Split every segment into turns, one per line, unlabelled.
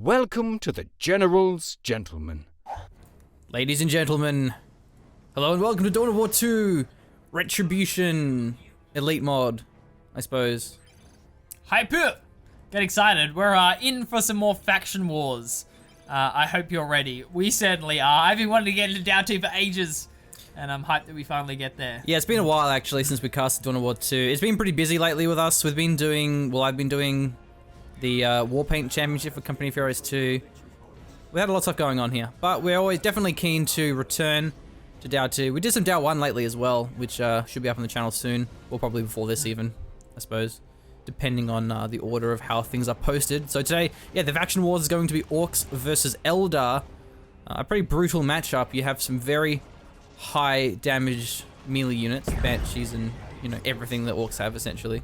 Welcome to the General's Gentlemen.
Ladies and gentlemen, hello and welcome to Dawn of War 2 Retribution Elite Mod, I suppose.
Hype up! Get excited. We're in for some more faction wars. I hope you're ready. We certainly are. I've been wanting to get into Down 2 for ages, and I'm hyped that we finally get there.
Yeah, it's been a while actually since we casted Dawn of War 2. It's been pretty busy lately with us. We've been doing, well, I've been doing the Warpaint Championship for Company of Heroes 2. We had a lot of stuff going on here, but we're always definitely keen to return to DAO 2. We did some DAO 1 lately as well, which should be up on the channel soon, or probably before this even, I suppose, depending on the order of how things are posted. So today, yeah, the faction wars is going to be Orks versus Eldar. A pretty brutal matchup. You have some very high damage melee units, Banshees, and you know everything that Orks have essentially.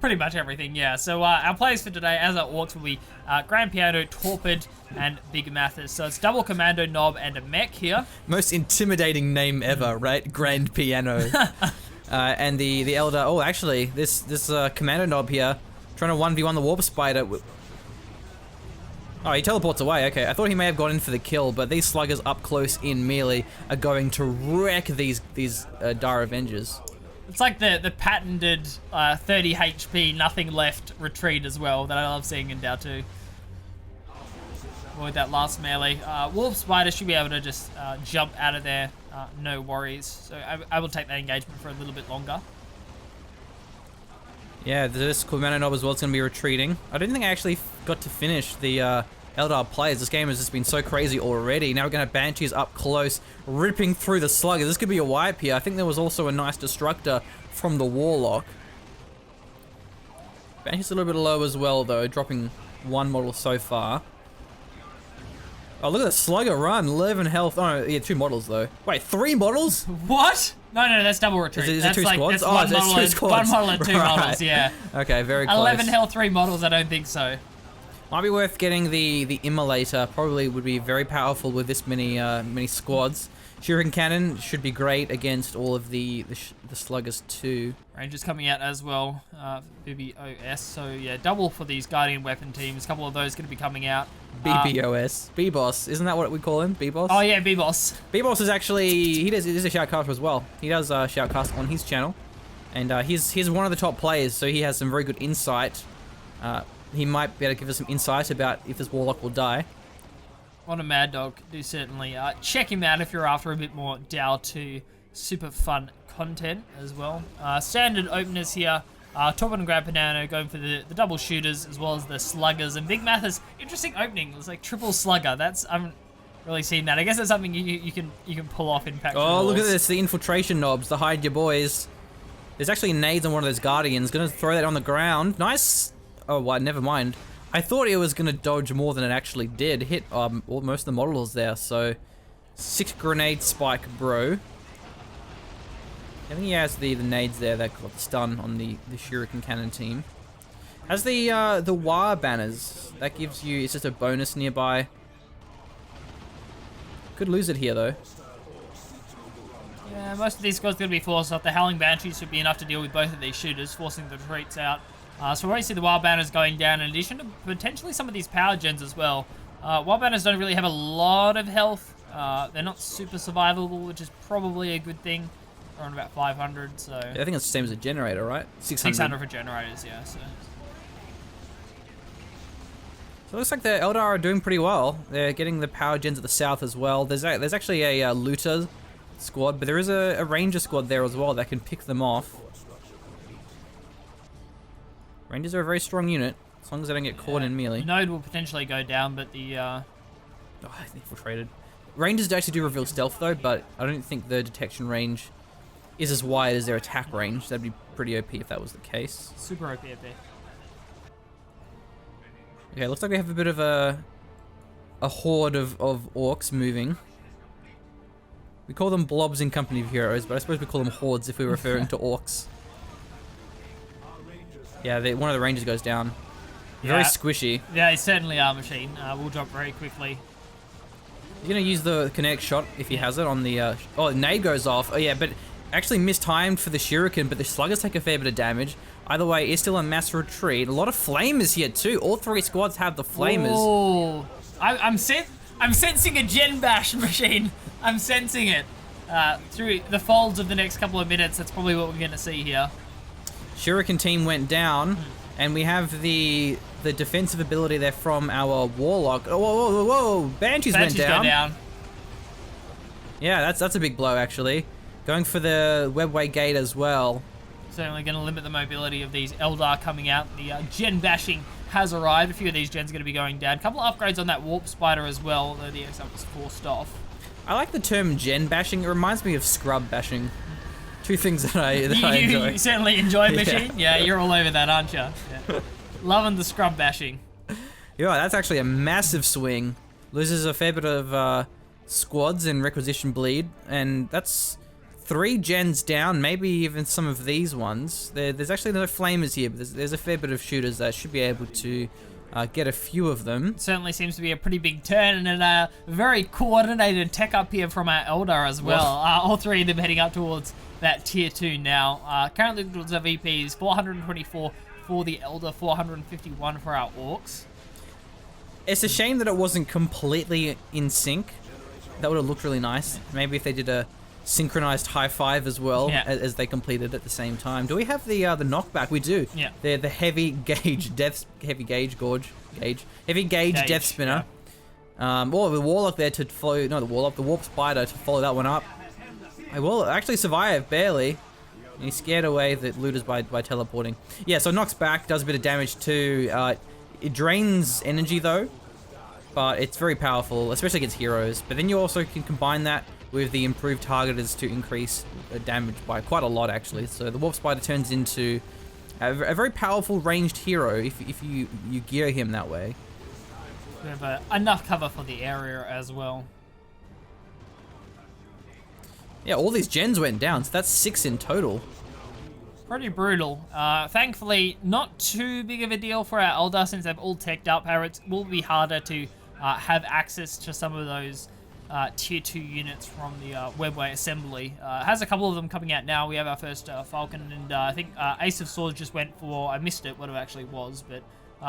Pretty much everything, yeah. So our players for today, as our Orcs, will be Grand Piano, Torpid, and Big Mathis. So it's double Commando, Knob, and a Mech here.
Most intimidating name ever, right? Grand Piano. And the Eldar. Oh, actually, this Commando Knob here, trying to 1v1 the Warp Spider. Oh, he teleports away. Okay, I thought he may have gone in for the kill, but these sluggers up close in melee are going to wreck these Dire Avengers.
It's like the patented 30 HP, nothing left retreat as well that I love seeing in DAO 2. Avoid that last melee. Wolf Spider should be able to just jump out of there, no worries. So I will take that engagement for a little bit longer. Yeah,
this Commando Knob as well is going to be retreating. I don't think I actually got to finish the Eldar players. This game has just been so crazy already. Now we're going to have Banshees up close, ripping through the Slugger. This could be a wipe here. I think there was also a nice Destructor from the Warlock. Banshees a little bit low as well, though, dropping one model so far. Oh, look at the Slugger run. 11 health. Oh, no, yeah, 2 models, though. Wait, 3 models?
What? No, that's double retreat.
Is it
that's
2 squads?
That's one model
2 squads.
One model and 2 models, yeah.
Okay, very close.
11 health, 3 models, I don't think so.
Might be worth getting the Immolator. Probably would be very powerful with this many squads. Shuriken Cannon should be great against all of the sluggers too.
Rangers coming out as well, BBOS. So yeah, double for these Guardian weapon teams. A couple of those going to be coming out.
BBOS, B-Boss, isn't that what we call him? B-Boss.
Oh yeah, B-Boss.
B-Boss is actually he's a shoutcaster as well. He does shoutcast on his channel, and he's one of the top players, so he has some very good insight. He might be able to give us some insight about if this Warlock will die.
On a Mad Dog, do certainly check him out if you're after a bit more DAO 2 super fun content as well. Standard openers here. Torpid and Grand Piano going for the double shooters as well as the sluggers. And Big Mathis, interesting opening. It's like triple slugger. I haven't really seen that. I guess that's something you can pull off in faction wars.
Look at this, the infiltration knobs, the hide your boys. There's actually nades on one of those Guardians. Gonna throw that on the ground. Nice. Oh, well, never mind. I thought it was going to dodge more than it actually did. Hit most of the models there, so 6 grenade spike, bro. I think he has the nades there that got the stun on the Shuriken Cannon team. Has the War banners. That gives you, it's just a bonus nearby. Could lose it here, though.
Yeah, most of these squads are going to be forced off. The Howling Banshees should be enough to deal with both of these shooters, forcing the retreats out. So we already see the Wild Banners going down, in addition to potentially some of these power gens as well. Wild Banners don't really have a lot of health. They're not super survivable, which is probably a good thing. They're on about 500, so...
Yeah, I think it's the same as a generator, right? 600.
600 for generators, yeah. So
it looks like the Eldar are doing pretty well. They're getting the power gens at the south as well. There's actually a looter squad, but there is a ranger squad there as well that can pick them off. Rangers are a very strong unit, as long as they don't get caught in melee.
Node will potentially go down, but the...
Oh, they infiltrated. Rangers actually do reveal stealth though, but I don't think the detection range is as wide as their attack range. That'd be pretty OP if that was the case.
Super OP.
Okay, looks like we have a bit of a horde of orcs moving. We call them blobs in Company of Heroes, but I suppose we call them hordes if we're referring to orcs. Yeah, one of the rangers goes down. Very squishy.
Yeah, he certainly are, Machine. Will drop very quickly.
You're going to use the connect shot if he has it on the... oh, nade goes off. Oh, yeah, but actually mistimed for the shuriken, but the sluggers take a fair bit of damage. Either way, it's still a mass retreat. A lot of flamers here too. All 3 squads have the flamers.
Oh, I'm sensing a gen bash machine. I'm sensing it through the folds of the next couple of minutes. That's probably what we're gonna see here.
Shuriken team went down, and we have the defensive ability there from our warlock. Oh, whoa! Banshees went down.
Go down.
Yeah, that's a big blow actually. Going for the webway gate as well.
Certainly going to limit the mobility of these Eldar coming out. The gen bashing has arrived. A few of these gens are going to be going down. A couple of upgrades on that warp spider as well, though the XL was forced off.
I like the term gen bashing. It reminds me of scrub bashing. Two things that I enjoy.
You certainly enjoy machine. Yeah, you're all over that, aren't you? Yeah. Loving the scrub bashing.
Yeah, that's actually a massive swing. Loses a fair bit of squads and requisition bleed, and that's 3 gens down, maybe even some of these ones. There's actually no flamers here, but there's a fair bit of shooters that should be able to get a few of them.
Certainly seems to be a pretty big turn, and a very coordinated tech up here from our Eldar as well. All 3 of them heading up towards that tier 2 now. Currently towards our VPs, 424 for the Eldar, 451 for our Orks.
It's a shame that it wasn't completely in sync. That would have looked really nice. Maybe if they did a synchronized high five as well, as they completed at the same time. Do we have the knockback? We do.
Yeah.
They're the heavy gauge death spinner.
Yeah.
Well, the warlock there to follow. No, the warp spider to follow that one up. I will actually survive barely. And he scared away the looters by teleporting. Yeah, so it knocks back, does a bit of damage too. It drains energy though, but it's very powerful, especially against heroes. But then you also can combine that with the improved targeters to increase damage by quite a lot actually. So the warp spider turns into a very powerful ranged hero if you gear him that way.
We have enough cover for the area as well.
Yeah, all these gens went down, so that's 6 in total.
Pretty brutal. Thankfully, not too big of a deal for our Eldar since they've all teched up. However, it will be harder to have access to some of those tier 2 units from the webway assembly. Has a couple of them coming out now. We have our first Falcon, and I think Ace of Swords just went for, I missed it, what it actually was, but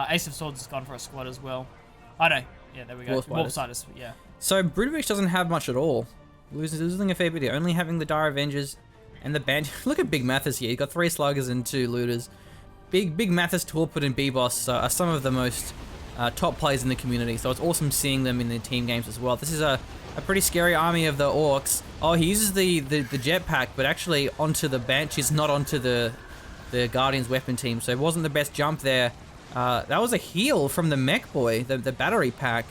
Ace of Swords has gone for a squad as well. I know. Yeah, there we go. Warp Spiders, yeah.
So Brudovich doesn't have much at all. Losing a fair bit here, only having the Dire Avengers and the band. Look at Big Mathis here. He's got 3 sluggers and 2 looters. Big Mathis, Torpid, and B-Boss are some of the most top players in the community, so it's awesome seeing them in the team games as well. This is a pretty scary army of the Orks. Oh, he uses the jetpack, but actually onto the Banshees, not onto the Guardians weapon team, so it wasn't the best jump there. That was a heal from the mech boy, the battery pack.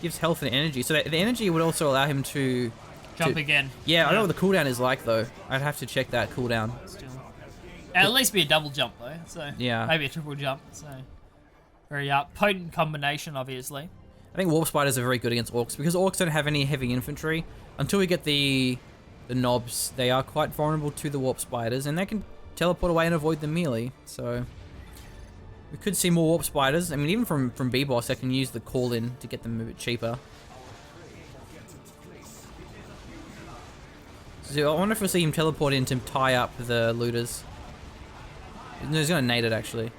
Gives health and energy, so the energy would also allow him to
jump again.
Yeah, I don't know what the cooldown is like though. I'd have to check that cooldown.
Still. At least be a double jump though, so
yeah,
maybe a triple jump. So very potent combination, obviously.
I think warp spiders are very good against orcs because orcs don't have any heavy infantry. Until we get the knobs, they are quite vulnerable to the warp spiders, and they can teleport away and avoid the melee. So we could see more warp spiders. I mean, even from B-Boss, I can use the call-in to get them a bit cheaper. So I wonder if we'll see him teleport in to tie up the looters. No, he's gonna nade it actually.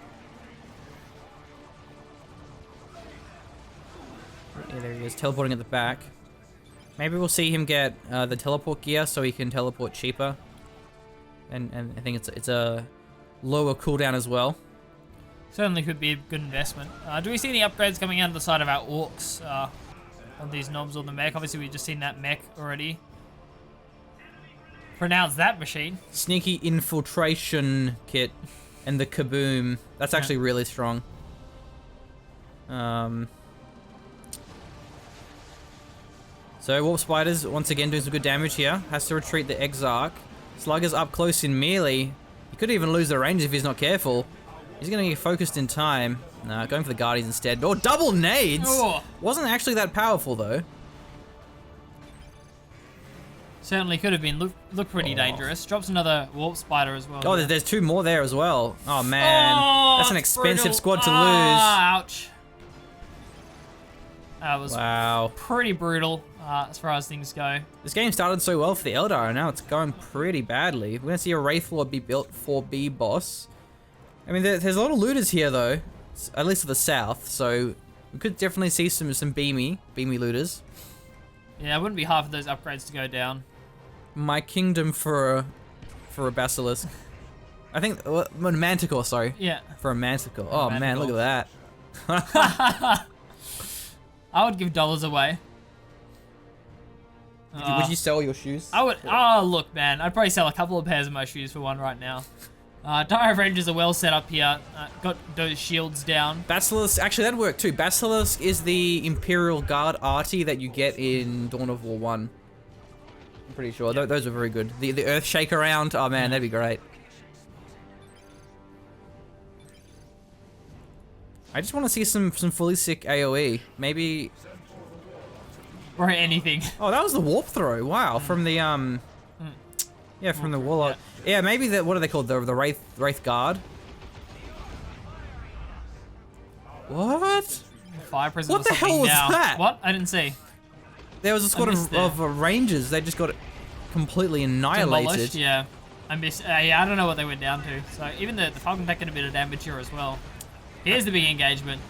Yeah, there he is, teleporting at the back. Maybe we'll see him get the teleport gear so he can teleport cheaper. And I think it's a lower cooldown as well.
Certainly could be a good investment. Do we see any upgrades coming out of the side of our Orks on these knobs on the mech? Obviously, we've just seen that mech already. Pronounce that machine.
Sneaky infiltration kit and the kaboom. That's actually really strong. So warp spiders once again doing some good damage here. Has to retreat the Exarch. Slugger's up close in melee. He could even lose the range if he's not careful. He's going to get focused in time. Nah, going for the Guardians instead. Oh, double nades!
Oh.
Wasn't actually that powerful, though.
Certainly could have been. Look pretty dangerous. Drops another warp spider as well.
Oh, there's 2 more there as well. Oh, man. That's an expensive squad to lose.
Ouch. Was
Wow.
pretty brutal as far as things go.
This game started so well for the Eldar, and now it's going pretty badly. We're gonna see a Wraith Lord be built for B boss. I mean, there's a lot of looters here though, at least to the south. So we could definitely see some beamy looters.
Yeah, it wouldn't be hard for those upgrades to go down.
My kingdom for a basilisk. I think manticore. Sorry.
Yeah.
For a manticore. Oh man, look at that.
I would give dollars away.
Would you sell your shoes?
I would. Oh, look, man. I'd probably sell a couple of pairs of my shoes for one right now. Dire Rangers are well set up here. Got those shields down.
Basilisk, actually that'd work too. Basilisk is the Imperial Guard arty that you get in Dawn of War 1. I'm pretty sure.
Yep.
Those are very good. The Earth Shake around. Oh man, that'd be great. I just want to see some fully sick AoE. Maybe.
Or anything.
Oh, that was the warp throw. Wow, from the yeah, from the Warlock. Yeah, maybe the what are they called? The Wraith Guard. What?
Fire prison.
What the hell was that?
What? I didn't see.
There was a squad of Rangers. They just got completely annihilated.
Demolished, yeah. I missed. Yeah, I don't know what they went down to. So even the Falcon taking a bit of damage here as well. Here's the big engagement.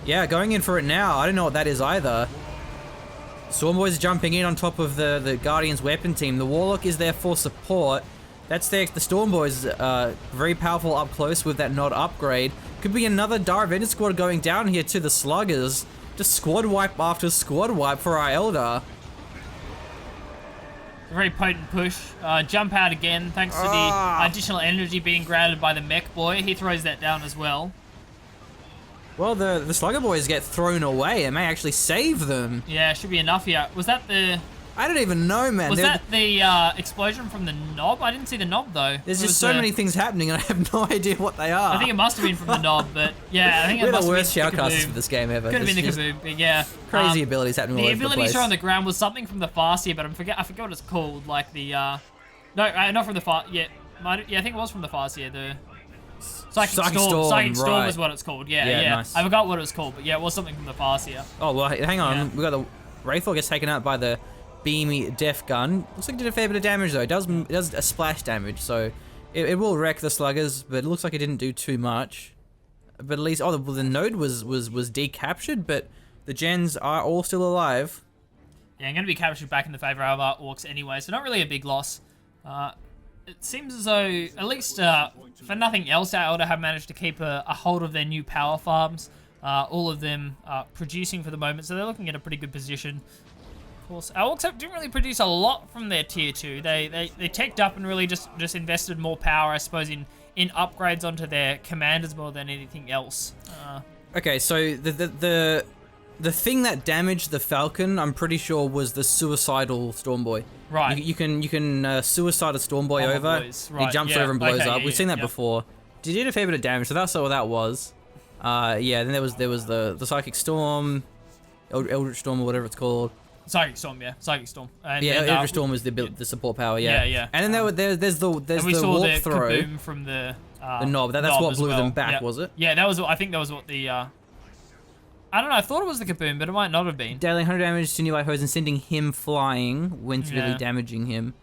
Yeah, going in for it now. I don't know what that is either. Stormboy's jumping in on top of the Guardian's weapon team. The Warlock is there for support. That's the Stormboy's very powerful up close with that nod upgrade. Could be another Dire Vendor squad going down here to the Sluggers. Just squad wipe after squad wipe for our Eldar.
A very potent push. Jump out again thanks to the additional energy being granted by the mech boy. He throws that down as well.
Well, the Slugger boys get thrown away. It may actually save them.
Yeah, should be enough here. Was that the...
I don't even know, man.
Was that the explosion from the knob? I didn't see the knob, though.
There's just so many things happening, and I have no idea what they are.
I think it must have been from the knob, but yeah, I think it must have been the
We're the worst shoutcasters for this game ever.
Could have been the kaboom, but yeah.
Crazy abilities happening all over the place.
The ability shown on the ground was something from the Farseer, but I forget what it's called. Like the, no, not from the Farseer. Yeah, I think it was from the Farseer. The Psychic Storm. Psychic Storm is what it's called. Yeah.
Nice.
I forgot what it was called, but yeah, it was something from the Farseer.
Oh, well, hang on.
Yeah.
We got the Wraithor gets taken out by the beamy def gun. Looks like it did a fair bit of damage though. It does a splash damage, so it will wreck the Sluggers, but it looks like it didn't do too much. But at least, the node was decaptured, but the gens are all still alive.
Yeah, I'm going to be captured back in the favour of our Orks anyway, so not really a big loss. It seems as though, at least for nothing else, our Eldar have managed to keep a hold of their new power farms. All of them producing for the moment, so they're looking at a pretty good position. Of course, our Orks didn't really produce a lot from their tier 2. They teched up and really just invested more power, I suppose, in upgrades onto their commanders more than anything else.
Okay, so the thing that damaged the Falcon, I'm pretty sure, was the suicidal Stormboy.
Right.
You can suicide a Stormboy over.
Right.
He jumps over and blows up. We've seen that before. He did a fair bit of damage, so that's what that was. Yeah. Then there was the Psychic Storm, Eldritch Storm or whatever it's called.
Psychic Storm, yeah. Psychic Storm. And
yeah,
then,
Eldritch Storm was the support power. Yeah.
Yeah.
And then there's the warp throw.
Kaboom from the
knob. That's what blew them back,
yeah.
was it?
Yeah, I think that was what the. I don't know. I thought it was the kaboom, but it might not have been.
Dealing 100 damage to nearby foes and sending him flying when severely damaging him.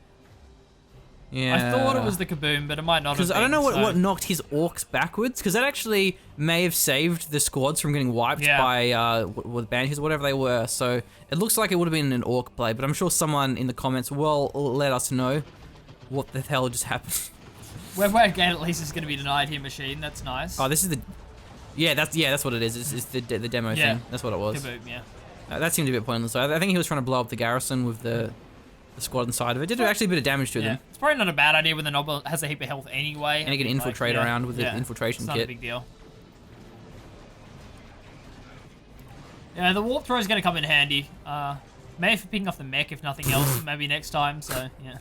Yeah.
I thought it was the kaboom, but it might not have been.
Because I don't know what knocked his Orks backwards, because that actually may have saved the squads from getting wiped by with banshees or whatever they were. So it looks like it would have been an Ork play, but I'm sure someone in the comments will let us know what the hell just happened.
Web again at least is going to be denied here, machine. That's nice.
Oh, this is the. Yeah, that's what it is. It's the demo thing. That's what it was.
Kaboom, yeah.
That seemed a bit pointless. So I think he was trying to blow up the garrison with the squad inside of it. Did actually a bit of damage to them.
It's probably not a bad idea when the knob has a heap of health anyway.
And he can infiltrate around with the infiltration
it's
kit.
Not a big deal. Yeah, the warp throw is going to come in handy. Maybe for picking off the mech, if nothing else. Maybe next time. So yeah.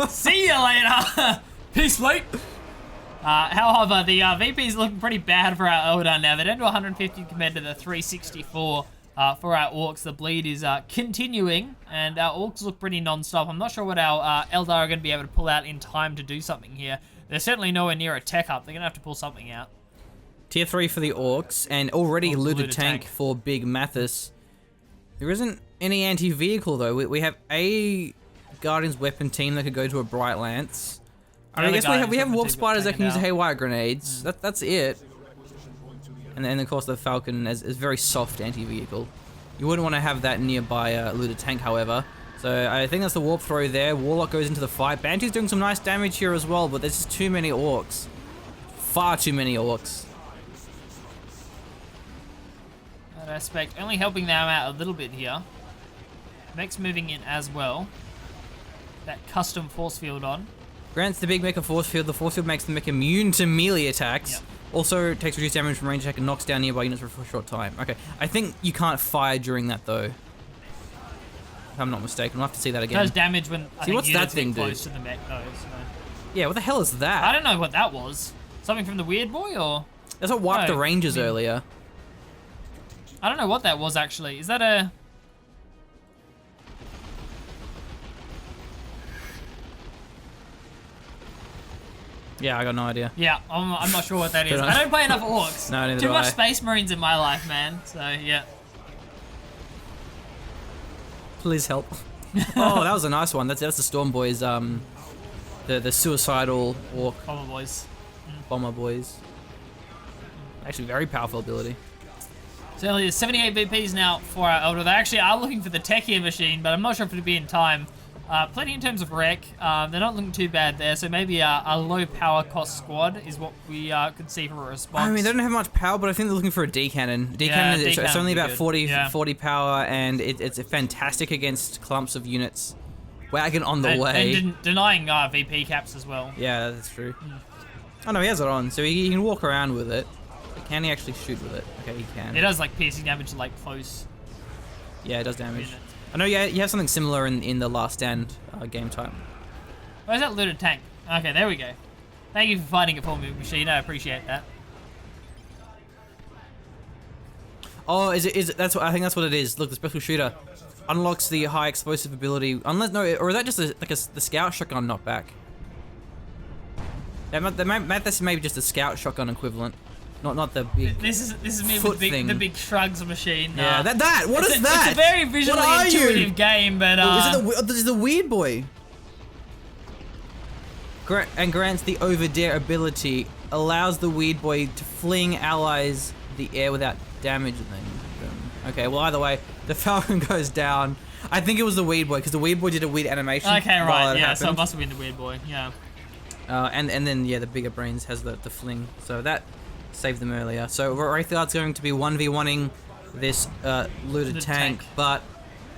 See you later. Peace, mate. However, the VP is looking pretty bad for our Eldar now. They're down to 150 compared to the 364 for our Orks. The bleed is continuing, and our Orks look pretty non-stop. I'm not sure what our Eldar are going to be able to pull out in time to do something here. They're certainly nowhere near a tech up. They're going to have to pull something out.
Tier 3 for the Orks, and already looted tank
tank.
for Big Mathis. There isn't any anti-vehicle though. We have a Guardian's weapon team that could go to a Bright Lance. I guess we have Warp Spiders that can use Haywire Grenades. That's it. And then of course the Falcon is very soft anti-vehicle. You wouldn't want to have that nearby a looted tank, however. So I think that's the Warp Throw there. Warlock goes into the fight. Banshee doing some nice damage here as well, but there's just too many Orks. Far too many Orks.
That aspect only helping them out a little bit here. Mech's moving in as well. That custom force field on.
Grants the big mecha force field. The force field makes the mech immune to melee attacks.
Yep.
Also takes reduced damage from range attack and knocks down nearby units for a short time. Okay, I think you can't fire during that though. If I'm not mistaken, we'll have to see that again.
Does damage when I think
what's that thing do?
close to the mech though. So.
Yeah, what the hell is that?
I don't know what that was. Something from the Weird Boy or?
That's what wiped
No,
the Rangers
I mean-
earlier.
I don't know what that was actually. Is that a?
Yeah, I got no idea.
Yeah, I'm not sure what that is.
Don't know.
I don't play enough Orcs.
No, neither
Too
do
much
I.
Space Marines in my life, man. So yeah.
Please help. Oh, that was a nice one. That's the Storm Boys. The suicidal Orc
Bomber boys.
bomber boys. Actually, very powerful ability.
So there's 78 VPs now for our Eldar. They actually are looking for the Techie machine, but I'm not sure if it'll be in time. Plenty in terms of wreck. They're not looking too bad there, so maybe a low power cost squad is what we could see for a response.
I mean, they don't have much power, but I think they're looking for a D-cannon. D-cannon,
Yeah,
it's
D-cannon
only
would be
about
good.
40,
Yeah.
40 power, and it's fantastic against clumps of units. Wagon on the
and,
way.
and denying VP caps as well.
Yeah, that's true. Oh no, he has it on, so he can walk around with it. But can he actually shoot with it? Okay, he can.
It does like piercing damage to like close.
Yeah, it does damage.
units.
I know you have something similar in the Last Stand game type.
Where's that looted tank? Okay, there we go. Thank you for fighting it for me, machine. I appreciate that.
Oh, is it? That's what I think. That's what it is. Look, the special shooter unlocks the high explosive ability. Unless or is that just the scout shotgun knockback? That's maybe just a scout shotgun equivalent, not the big.
This is me
foot
with
thing.
the big shrugs machine.
Yeah, that. What is that?
It's a very visually
What are you?
intuitive game, but
This is the weird boy. And grants the overdare ability, allows the weird boy to fling allies the air without damaging them. Okay, well either way, the Falcon goes down. I think it was the weird boy because the weird boy did a weird animation.
okay,
while
right,
it
yeah. So it
happened.
must have been the weird boy. Yeah.
And then yeah, the bigger brains has the fling, so that saved them earlier. So Wraithguard's going to be 1v1ing this looted tank, but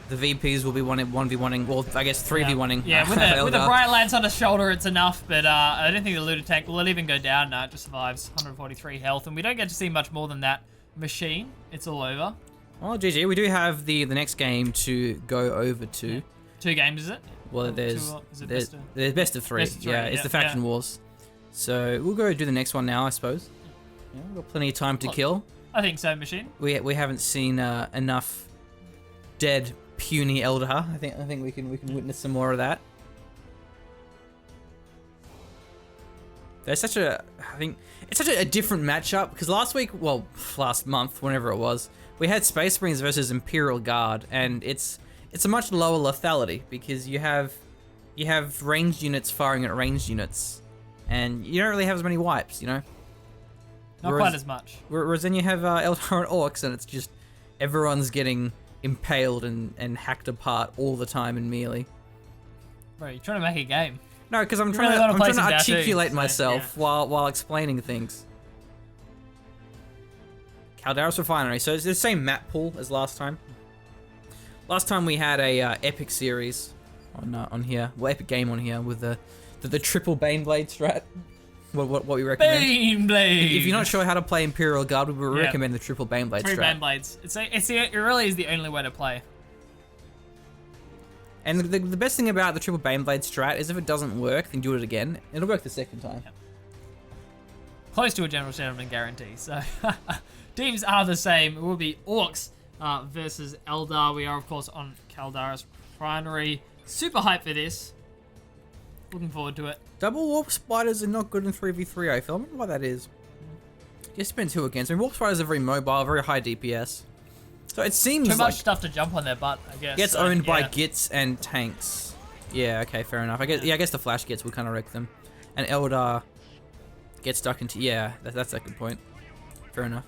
the VPs will be 1v1ing. Well, I guess 3v1ing.
Yeah, with a bright lance on his shoulder, it's enough. But I don't think the looted tank will even go down. No, it just survives 143 health, and we don't get to see much more than that. Machine, it's all over.
Well, GG, we do have the next game to go over to.
Yeah. 2 games, is it?
Well, there's
Is it
there's best of 3.
Best of 3,
yeah, it's
yeah,
the faction wars. So we'll go do the next one now, I suppose. Yeah, we've got plenty of time to kill.
I think so, machine.
We haven't seen enough dead puny Eldar. I think we can witness some more of that. There's such a it's such a different matchup because last month, whenever it was, we had Space Marines versus Imperial Guard, and it's a much lower lethality because you have ranged units firing at ranged units, and you don't really have as many wipes, you know.
Not quite as much.
Whereas then you have Eldar and Orks, and it's just everyone's getting impaled and hacked apart all the time in melee.
Bro, you're trying to make a game.
No, because I'm
You
trying
really wanna play
to
some Datu,
articulate
so,
myself
yeah.
while explaining things. Calderas Refinery. So it's the same map pool as last time. Last time we had a epic series on here. Well, epic game on here with the triple Baneblade strat. What we recommend.
Baneblade!
If you're not sure how to play Imperial Guard, we would
Yeah.
recommend the triple Baneblade
3
strat.
Baneblades. It really is the only way to play.
And the best thing about the triple Baneblade strat is if it doesn't work, then do it again. It'll work the second time.
Yep. Close to a general gentleman guarantee. So teams are the same. It will be Orks versus Eldar. We are of course on Caldara's Refinery. Super hyped for this. Looking forward to it.
Double warp spiders are not good in 3v3, I feel. I wonder why that is. Just spin 2 against. I mean, Warp Spiders are very mobile, very high DPS. So it seems
Too
like
much stuff to jump on their butt, I guess.
gets
So,
owned by
yeah.
Gits and tanks. Yeah, okay, fair enough. I guess the Flash Gits will kind of wreck them. And Eldar gets stuck into... Yeah, that's a good point. Fair enough.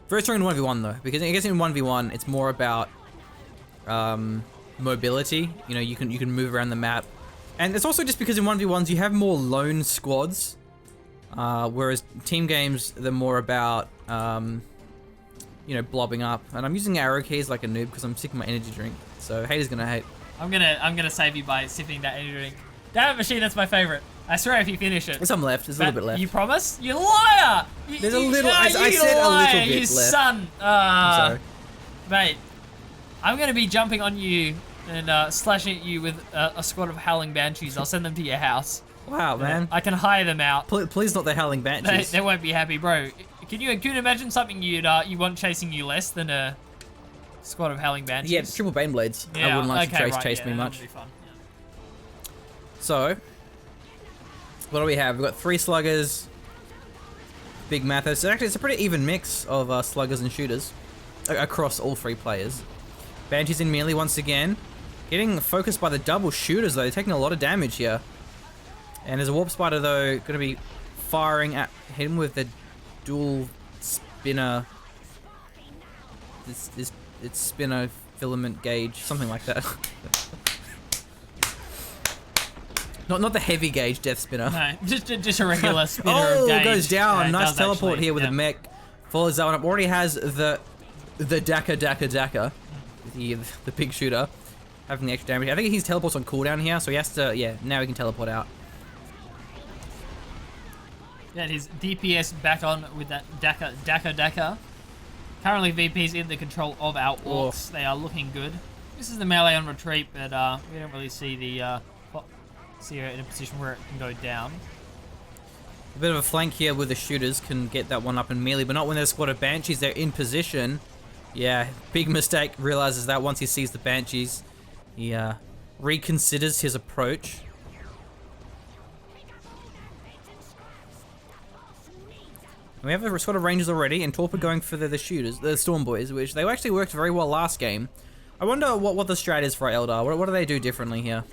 Very strong in 1v1 though, because I guess in 1v1 it's more about mobility. You know, you can move around the map. And it's also just because in 1v1s you have more lone squads. Whereas team games, they're more about, you know, blobbing up. And I'm using arrow keys like a noob because I'm sick of my energy drink. So haters gonna hate.
I'm gonna save you by sipping that energy drink. Damn it, Machine, that's my favorite. I swear if you finish it.
There's some left. There's a little bit left.
You promise? You liar!
There's a little. I said a little bit
you
left.
son.
I'm sorry.
Mate, I'm gonna be jumping on you and slashing at you with a squad of howling banshees. I'll send them to your house.
Wow, man.
I can hire them out.
Please not the howling banshees.
They won't be happy, bro. Can you imagine something you want chasing you less than a squad of howling banshees?
Yeah, triple bane blades.
Yeah,
I wouldn't like
okay,
to chase me
that
much.
would be fun.
So, what do we have? We've got 3 sluggers, big Mathos. So actually, it's a pretty even mix of sluggers and shooters across all 3 players. Banshees in melee once again. Getting focused by the double shooters though, they're taking a lot of damage here. And there's a Warp Spider though, going to be firing at him with the dual spinner. It's spinner filament gauge, something like that. Not the heavy gauge death spinner.
No, just a regular spinner
Oh,
of gauge.
goes down.
Yeah, it
Nice
does
teleport
actually,
here with
yeah.
a mech. Follows that one up. Already has the Daka. The big shooter. Having the extra damage. I think he's teleports on cooldown here, so he has to, yeah, now he can teleport out.
Yeah, his DPS back on with that Daka. Currently VP's in the control of our Orks. They are looking good. This is the melee on retreat, but we don't really see the see her in a position where it can go down.
A bit of a flank here with the shooters can get that one up in melee, but not when there's a squad of Banshees. They're in position. Yeah, big mistake. Realizes that once he sees the Banshees, he reconsiders his approach. We have a squad of Rangers already, and Torpor going for the shooters, the Storm Boys, which they actually worked very well last game. I wonder what the strat is for Eldar. What do they do differently here?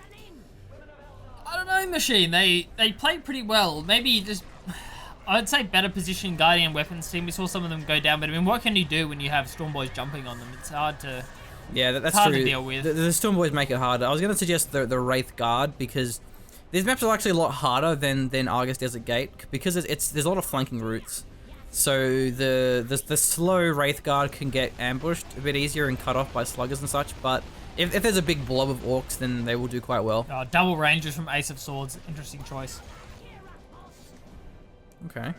I don't know, Machine. They played pretty well. Maybe just, I'd say better position guardian weapons team. We saw some of them go down, but I mean, what can you do when you have Storm Boys jumping on them? It's hard to.
Yeah, that's
hard
true.
to deal with.
The Storm Boys make it harder. I was going to suggest the Wraith Guard because these maps are actually a lot harder than Argus Desert Gate because there's a lot of flanking routes. So the slow Wraith Guard can get ambushed a bit easier and cut off by sluggers and such, but if there's a big blob of Orks, then they will do quite well.
Double Rangers from Ace of Swords. Interesting choice.
Okay.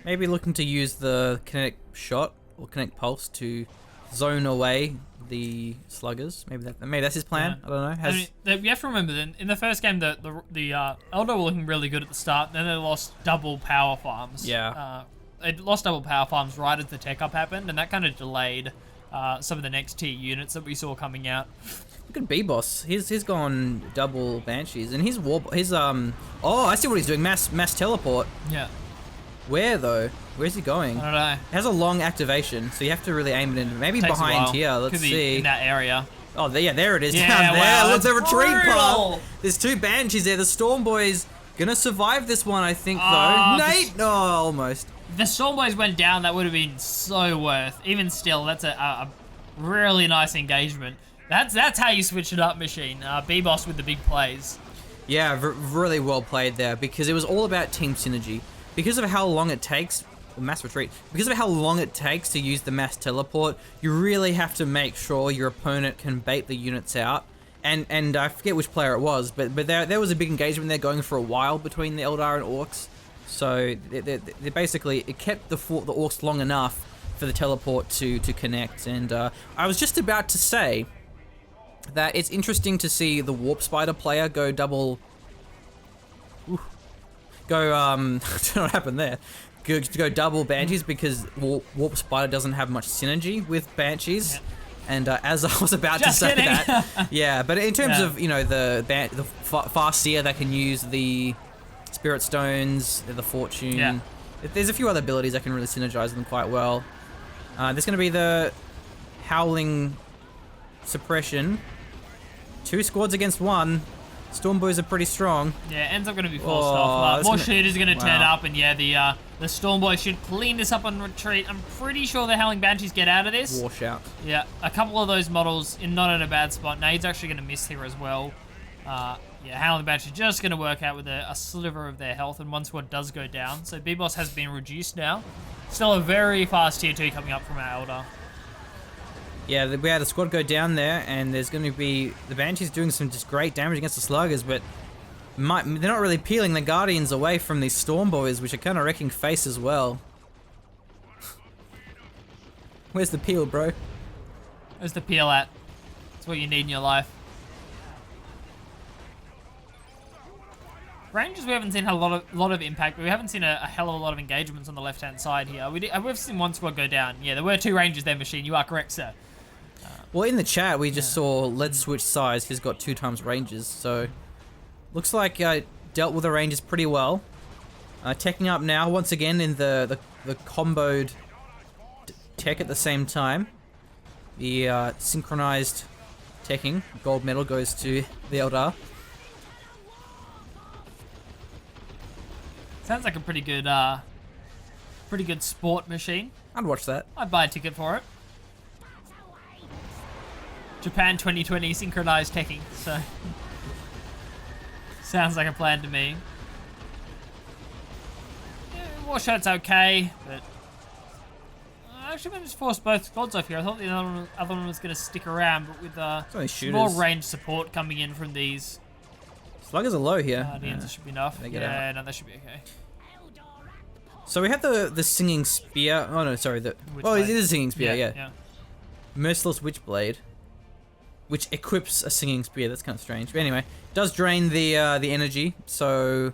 Maybe looking to use the Kinetic Shot or Kinetic Pulse to zone away the sluggers. Maybe that's his plan.
Yeah.
I don't know.
I mean, you have to remember that in the first game, the Eldar were looking really good at the start. Then they lost double power farms.
Yeah.
They lost double power farms right as the tech up happened, and that kind of delayed some of the next tier units that we saw coming out.
Look at B-Boss. He's gone double Banshees, and oh, I see what he's doing. Mass teleport.
Yeah.
Where though? Where's he going?
I don't know.
It has a long activation, so you have to really aim it in. Maybe
Takes a
behind
while.
here. Let's
Could be
see.
in that area.
Oh, yeah, there it is.
Yeah,
down there.
wow,
Look, the
that's
retreat
brutal.
path. There's 2 Banshees there. The Storm Boys gonna survive this one, I think,
Oh,
though. Nate! No, almost.
If the Storm Boys went down, that would have been so worth. Even still, that's a really nice engagement. That's how you switch it up, Machine. B-Boss with the big plays.
Yeah, really well played there, because it was all about team synergy. Because of how long it takes, mass retreat, because of how long it takes to use the mass teleport, you really have to make sure your opponent can bait the units out. And I forget which player it was, but there was a big engagement there going for a while between the Eldar and Orks. So they basically, it kept the Orks long enough for the teleport to connect. And I was just about to say that it's interesting to see the Warp Spider player go double... I don't know what happened there. Go double Banshees because Warp Spider doesn't have much synergy with Banshees. Yeah. And as I was about to say that, yeah, but in terms of, you know, the Farseer that can use the Spirit Stones, the Fortune, There's a few other abilities that can really synergize them quite well. There's going to be the Howling Suppression. 2 squads against 1. Storm Boys are pretty strong.
Yeah, ends up going to be forced off. More shooters are going to turn up, and yeah, the Storm Boys should clean this up on retreat. I'm pretty sure the Howling Banshees get out of this.
Washout.
Yeah, a couple of those models not in a bad spot. Nade's actually going to miss here as well. Yeah, Howling Banshees just going to work out with a sliver of their health, and one squad does go down. So B-Boss has been reduced now. Still a very fast tier 2 coming up from our Eldar.
Yeah, we had a squad go down there, and there's going to be... The Banshees doing some just great damage against the Sluggers, but they're not really peeling the Guardians away from these Storm Boys, which are kind of wrecking face as well. Where's the peel, bro?
Where's the peel at? That's what you need in your life. Rangers, we haven't seen a lot of impact, but we haven't seen a hell of a lot of engagements on the left-hand side here. We've seen one squad go down. Yeah, there were 2 Rangers there, Machine. You are correct, sir.
Well, in the chat, we just saw Let's Switch Sides. He's got 2 times Rangers, so... Looks like dealt with the Rangers pretty well. Teching up now, once again, in the comboed tech at the same time. The synchronized teching. Gold medal goes to the Eldar.
Sounds like a pretty good sport machine.
I'd watch that.
I'd buy a ticket for it. Japan 2020 synchronized teching, so sounds like a plan to me. Yeah, Warshot's okay, but actually managed to force both squads off here. I thought the other one was going to stick around, but with more range support coming in from these
Sluggers are low here.
Guardians, it should be enough. Yeah, no, that should be okay.
So we have the Singing Spear. Oh no, sorry. It is a Singing Spear, yeah. Merciless Witchblade, which equips a Singing Spear. That's kind of strange. But anyway, does drain the energy. So,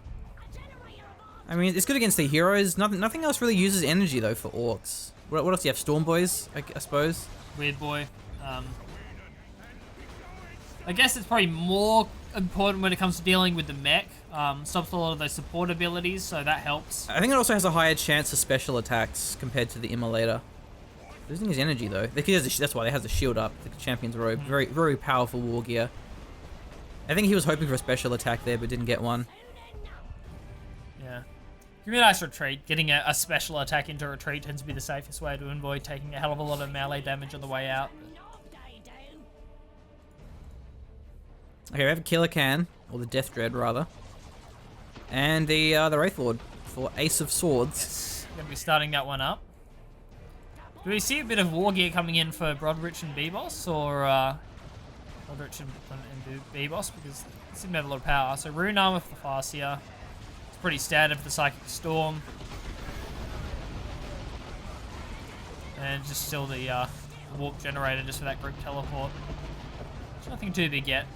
I mean, it's good against the heroes. Nothing else really uses energy though for Orcs. What else do you have? Storm Boys, I suppose.
Weird Boy. I guess it's probably more important when it comes to dealing with the mech. Stops a lot of those support abilities, so that helps.
I think it also has a higher chance of special attacks compared to the Immolator. Losing his energy though. That's why he has the shield up, the Champion's Robe. Very, very powerful war gear. I think he was hoping for a special attack there, but didn't get one.
Yeah. Give me a nice retreat. Getting a special attack into retreat tends to be the safest way to avoid taking a hell of a lot of melee damage on the way out.
Okay, we have a Killer Can, or the Death Dread rather, and the Wraith Lord for Ace of Swords.
Yes, gonna be starting that one up. Do we see a bit of war gear coming in for Brodrich and B-Boss, or Brodrich and B-Boss, because it seems to have a lot of power. So Rune Armor for the Farseer. It's pretty standard for the Psychic Storm. And just still the Warp Generator just for that group teleport. There's nothing too big yet.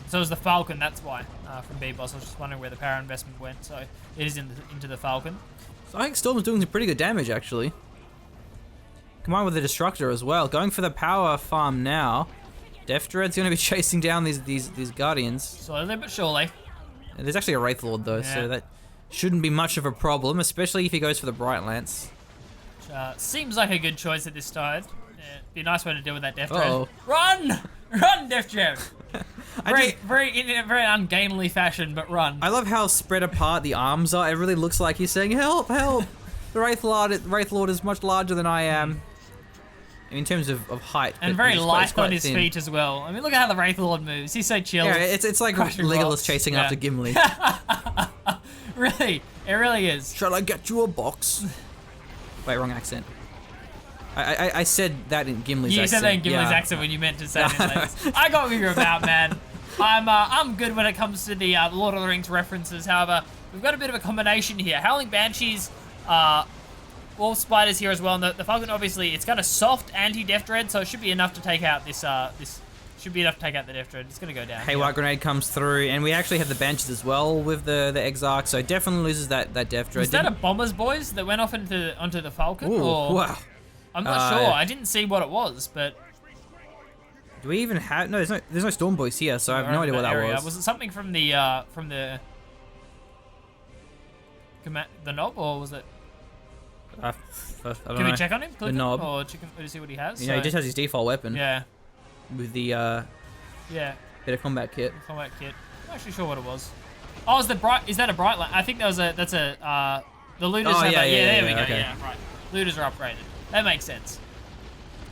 So is the Falcon, that's why, from B-Boss. I was just wondering where the power investment went, so it is into the Falcon.
So I think Storm's doing some pretty good damage, actually. Combined with the Destructor as well. Going for the power farm now. Death Dread's going to be chasing down these Guardians.
Slowly but surely.
There's actually a Wraith Lord, though, so that shouldn't be much of a problem, especially if he goes for the Bright Lance.
Seems like a good choice at this time. Yeah, be a nice way to deal with that Death Dread. Run! Run, Death Dread! In a very ungainly fashion, but run.
I love how spread apart the arms are. It really looks like he's saying, "Help, help!" The Wraith Lord is much larger than I am. In terms of height.
And very light on his feet as well. I mean, look at how the Wraith Lord moves. He's so chill.
Yeah, it's like Legolas chasing after Gimli.
Really, it really is.
Shall I get you a box? Wait, wrong accent. I said that in Gimli's accent.
You said that in Gimli's accent when you meant to say it in Legolas. I got what you're about, man. I'm good when it comes to the Lord of the Rings references. However, we've got a bit of a combination here. Howling Banshees, Wolf Spiders here as well. And the Falcon, obviously, it's got a soft anti-Death Dread, so it should be enough to take out this. Should be enough to take out the Death Dread. It's gonna go down.
Haywire Grenade comes through, and we actually have the Banshees as well with the Exarch, so definitely loses that Death Dread.
Is that a Bombers Boys that went off onto the Falcon?
Ooh,
or...
wow.
I'm not sure. I didn't see what it was, but
do we even have? No, there's no Storm Boys here, so I have no idea what that was.
Was it something from the knob, or was it?
I don't
Can
know.
we check on him? Click him,
knob.
or to see what he has?
Yeah, he just has his default weapon.
Yeah.
With the
Yeah.
bit of combat kit.
Combat kit. I'm not actually sure what it was. Oh, is that a bright light? I think that's a the looters
Oh,
have
yeah,
there we
yeah,
go.
okay.
Yeah, right. Looters are upgraded. That makes sense.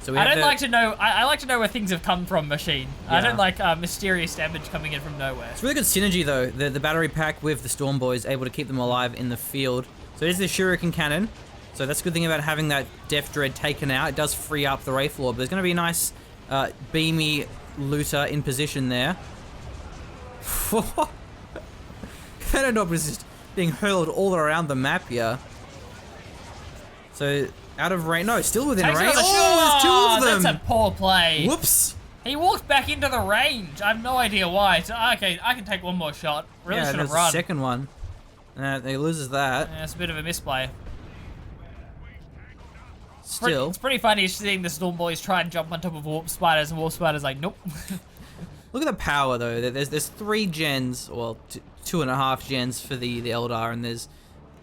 So we
I
have
don't
the-
like to know. I like to know where things have come from, machine. I
Yeah.
don't like mysterious damage coming in from nowhere.
It's really good synergy though. The battery pack with the Storm Boys able to keep them alive in the field. So there's the Shuriken cannon. So that's a good thing about having that Death Dread taken out. It does free up the Wraith Lord. But there's going to be a nice beamy looter in position there. Cannon is just being hurled all around the map here. So out of range. No, still within
Takes
range.
another shot.
Oh, there's two of them.
That's a poor play.
Whoops.
He walked back into the range. I have no idea why. So, okay, I can take one more shot. Really
Yeah,
should have
there's
run.
the second one. He loses that.
Yeah, it's a bit of a misplay.
Still.
It's pretty funny seeing the Storm Boys try and jump on top of Warp Spiders, and Warp Spiders like, nope.
Look at the power though. There's 3 gens, well, 2.5 gens for the Eldar, and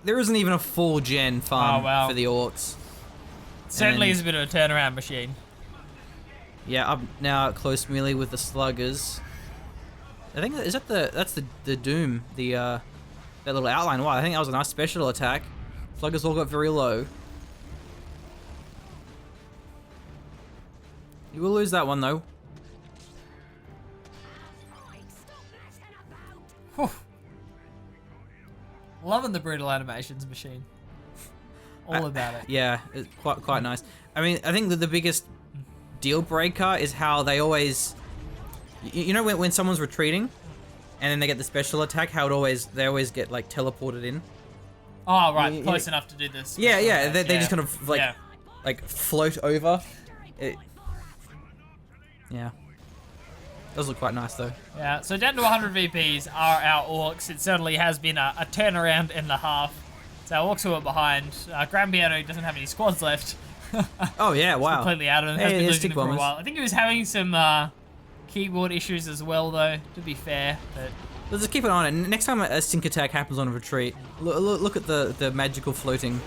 there isn't even a full gen farm for the Orks.
Certainly
And-
is a bit of a turnaround machine.
Yeah, up now at close melee with the sluggers. I think that's the Doom, that little outline. Wow, I think that was a nice special attack. Sluggers all got very low. You will lose that one though.
Whew. Loving the brutal animations machine. All about it.
Yeah, it's quite nice. I mean, I think that the biggest deal breaker is how they always, you know, when someone's retreating, and then they get the special attack, how they always get like teleported in.
Oh right, close enough to do this.
Yeah, they just kind of like float over. Yeah, those look quite nice though.
Yeah, so down to 100 VPs are our Orks. It certainly has been a turnaround and a half. So our Orks who are behind. Grand Piano doesn't have any squads left.
Oh yeah, wow.
Completely out of them.
Hey,
Has been
there's
losing
stick
them for a
bombers.
while. I think he was having some keyboard issues as well, though, to be fair. But
Let's just keep it on. And next time a sync attack happens on a retreat, look at the magical floating.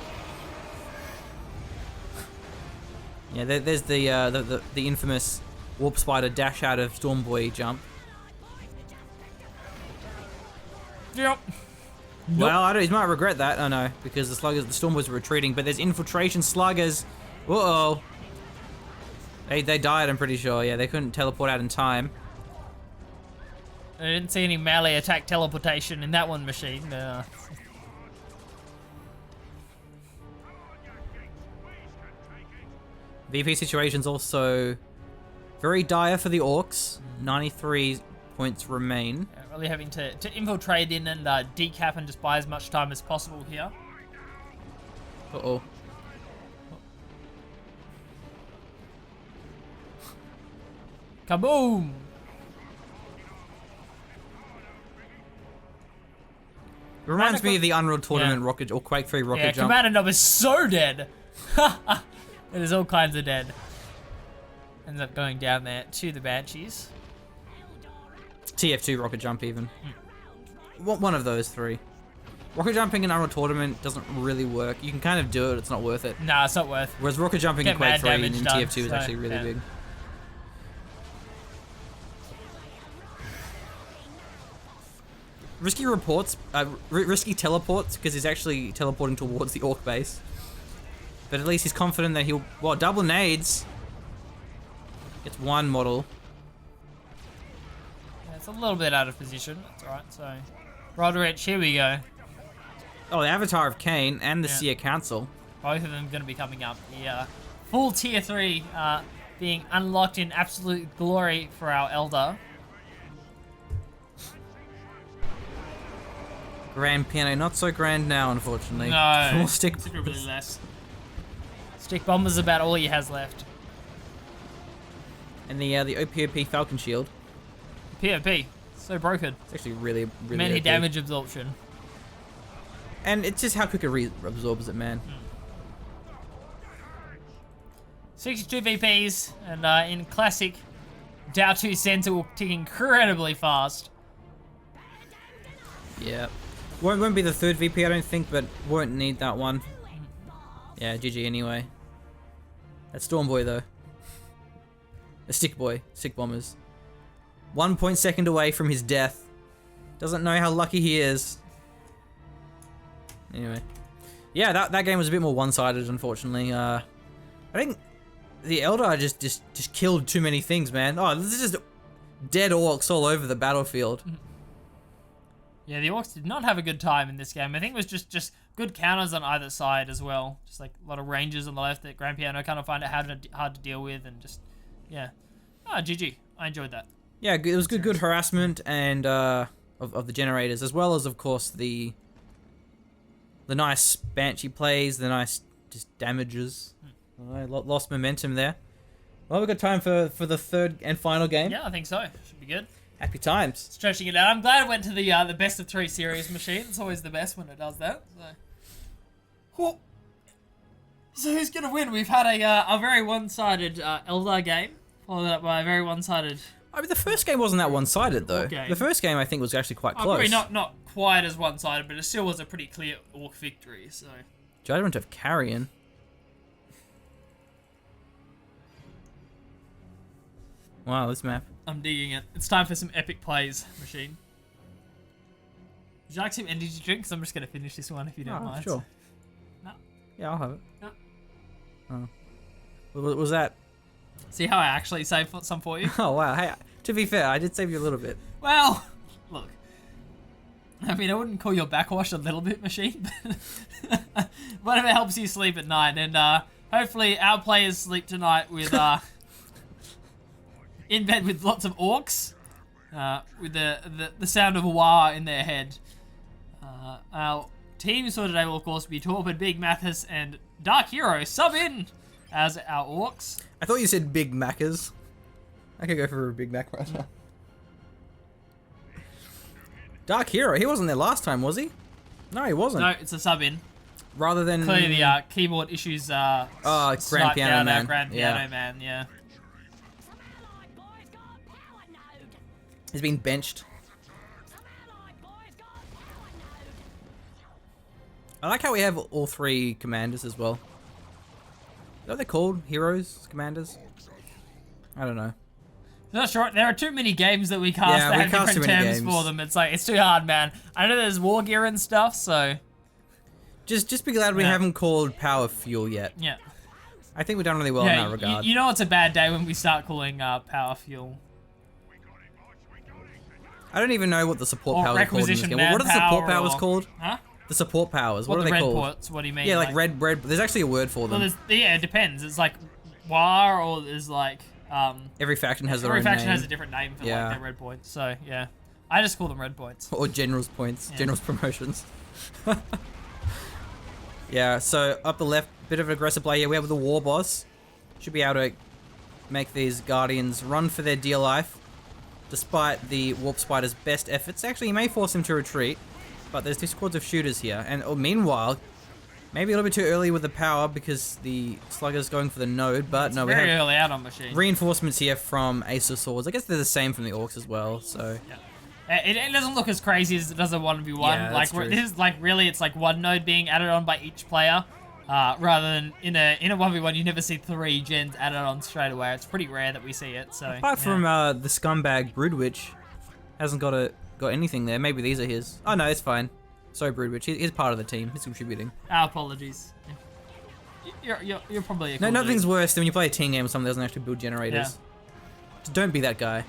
Yeah, there's the infamous Warp Spider dash out of Storm Boy jump.
yep.
Well, I don't, he might regret that. Oh no, because the Storm Boys are retreating, but there's infiltration sluggers. Uh-oh. They died, I'm pretty sure. Yeah, they couldn't teleport out in time.
I didn't see any melee attack teleportation in that one machine.
VP situation's also very dire for the Orks. 93 points remain.
Really having to infiltrate in and decap and just buy as much time as possible here.
Uh-oh.
Kaboom!
It reminds me of the Unreal Tournament rocket or Quake 3 rocket
Yeah,
jump.
Commander Knob is so dead. It is all kinds of dead. Ends up going down there to the Banshees.
TF2 rocket jump even. One of those 3. Rocket jumping in Unreal Tournament doesn't really work. You can kind of do it, it's not worth it.
Nah, it's not worth.
Whereas rocket jumping in
Get
Quake
mad
3 and
damage
in
done,
TF2 is
so,
actually really
yeah.
big. Risky risky teleports, because he's actually teleporting towards the Orc base. But at least he's confident that he'll, well, double nades. Gets 1 model.
Yeah, it's a little bit out of position. That's alright, so. Roderick, here we go.
Oh, the Avatar of Cain and the
Yeah.
Seer Council.
Both of them going to be coming up. The full tier 3 being unlocked in absolute glory for our Eldar.
Grand Piano, not so grand now, unfortunately.
No,
More stick
considerably
bombers.
less. Stick bomber's about all he has left.
And the OPOP Falcon Shield.
POP, so broken.
It's actually really
Many
OP.
damage absorption.
And it's just how quick it reabsorbs it, man.
62 VPs, and in classic Dow 2 Center will tick incredibly fast.
Yeah. Won't be the 3rd VP, I don't think, but won't need that one. Yeah, GG anyway. That Storm Boy though. The Stick Boy, Stick Bombers. 1 point second away from his death. Doesn't know how lucky he is. Anyway. Yeah, that game was a bit more one-sided, unfortunately. I think the Eldar just killed too many things, man. Oh, this is just dead Orks all over the battlefield.
Yeah, the Orcs did not have a good time in this game. I think it was just good counters on either side as well. Just like a lot of rangers on the left that Grand Piano kind of find it hard to deal with, and just, yeah. Ah, GG. I enjoyed that.
Yeah, it was good harassment and of the generators, as well as, of course, the nice Banshee plays, the nice just damages. I lost momentum there. Well, we've got time for the third and final game.
Yeah, I think so. Should be good.
Happy times.
Stretching it out. I'm glad it went to the best of 3 series machine. It's always the best when it does that. So who's gonna win? We've had a very one-sided Eldar game, followed up by a very one-sided.
I mean, the first game wasn't that one-sided though.
Okay.
The first game I think was actually quite close.
Probably not quite as one-sided, but it still was a pretty clear Orc victory. So.
Judgment of Carrion. Wow, this map.
I'm digging it. It's time for some epic plays, machine. Would you like some energy drinks? I'm just going to finish this one if you don't mind.
Sure.
No.
Yeah, I'll have it.
No.
Oh. What was that?
See how I actually saved some for you?
Oh, wow. Hey, to be fair, I did save you a little bit.
Well, look. I mean, I wouldn't call your backwash a little bit, machine. But whatever helps you sleep at night. And hopefully our players sleep tonight with... in bed with lots of Orcs, with the sound of a wah in their head. Our teams for today will of course be Torpid, Big Mathis, and Dark Hero sub in as our Orcs.
I thought you said Big Maccas. I could go for a Big Mac right now. Dark Hero, he wasn't there last time, was he? No, he wasn't.
No, it's a sub in.
Rather than...
Clearly the keyboard issues
Grand Piano Man.
Grand Piano Man, yeah.
He's been benched. I like how we have all 3 commanders as well. Is that what they're called? Heroes? Commanders? I don't know.
Not sure. There are too many games that we cast that have different terms for them. It's too hard, man. I know there's war gear and stuff, so...
Just be glad we haven't called power fuel yet.
Yeah.
I think we've done really well in that regard.
You know it's a bad day when we start calling power fuel.
I don't even know what the support powers are called in this game. What are the support powers called?
Huh?
The support powers. What are they
red
called?
Ports, what do you mean?
Yeah, like red. There's actually a word for them.
Well, yeah, it depends. It's like war, or there's like
every faction has their own name.
Every faction has a different name for like their red points. So yeah, I just call them red points.
Or generals points. Yeah. Generals promotions. Yeah. So up the left, bit of an aggressive play here. We have the war boss. Should be able to make these guardians run for their dear life. Despite the Warp Spider's best efforts. Actually, he may force him to retreat, but there's 2 squads of shooters here. And meanwhile, maybe a little bit too early with the power because the Slugger's going for the node, but no, we have
very early out on machine.
Reinforcements here from Ace of Swords. I guess they're the same from the Orcs as well, so...
Yeah. It doesn't look as crazy as it does a 1v1.
Yeah,
like this is like really, it's like 1 node being added on by each player. Rather than in a 1v1, you never see 3 gens added on straight away. It's pretty rare that we see it. So
apart from the scumbag Broodwitch, hasn't got anything there. Maybe these are his. Oh no, it's fine. Sorry, Broodwitch. He's part of the team. He's contributing.
Our apologies. You're probably a cool
nothing's
dude.
worse than when you play a team game with someone that doesn't actually build generators. Yeah. Don't be that guy.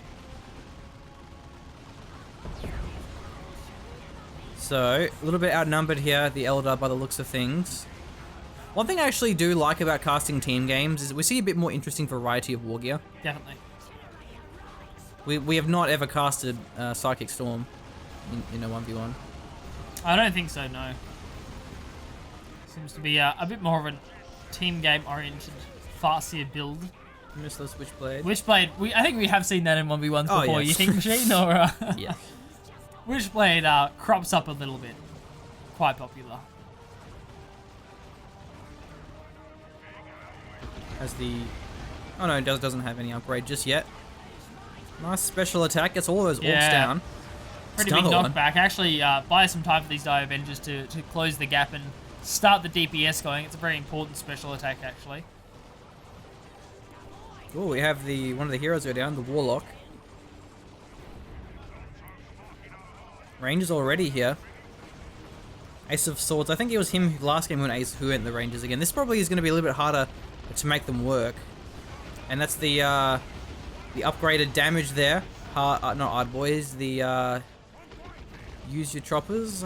So a little bit outnumbered here, the Eldar by the looks of things. One thing I actually do like about casting team games is we see a bit more interesting variety of war gear.
Definitely.
We have not ever casted Psychic Storm in a 1v1.
I don't think so, no. Seems to be a bit more of a team game oriented, faster build.
Merciless Witchblade.
Witchblade, I think we have seen that in 1v1s before.
Yes.
You think, Machine? Or
yeah.
Witchblade crops up a little bit. Quite popular.
As the... Oh no, it doesn't have any upgrade just yet. Nice special attack. Gets all those orcs down.
Pretty big knockback. Actually, buy some time for these Dire Avengers to close the gap and start the DPS going. It's a very important special attack, actually.
Oh, we have one of the heroes go down, the Warlock. Rangers already here. Ace of Swords. I think it was him last game who went the Rangers again. This probably is going to be a little bit harder to make them work. And that's the upgraded damage there. Not hard boys. The use your choppers.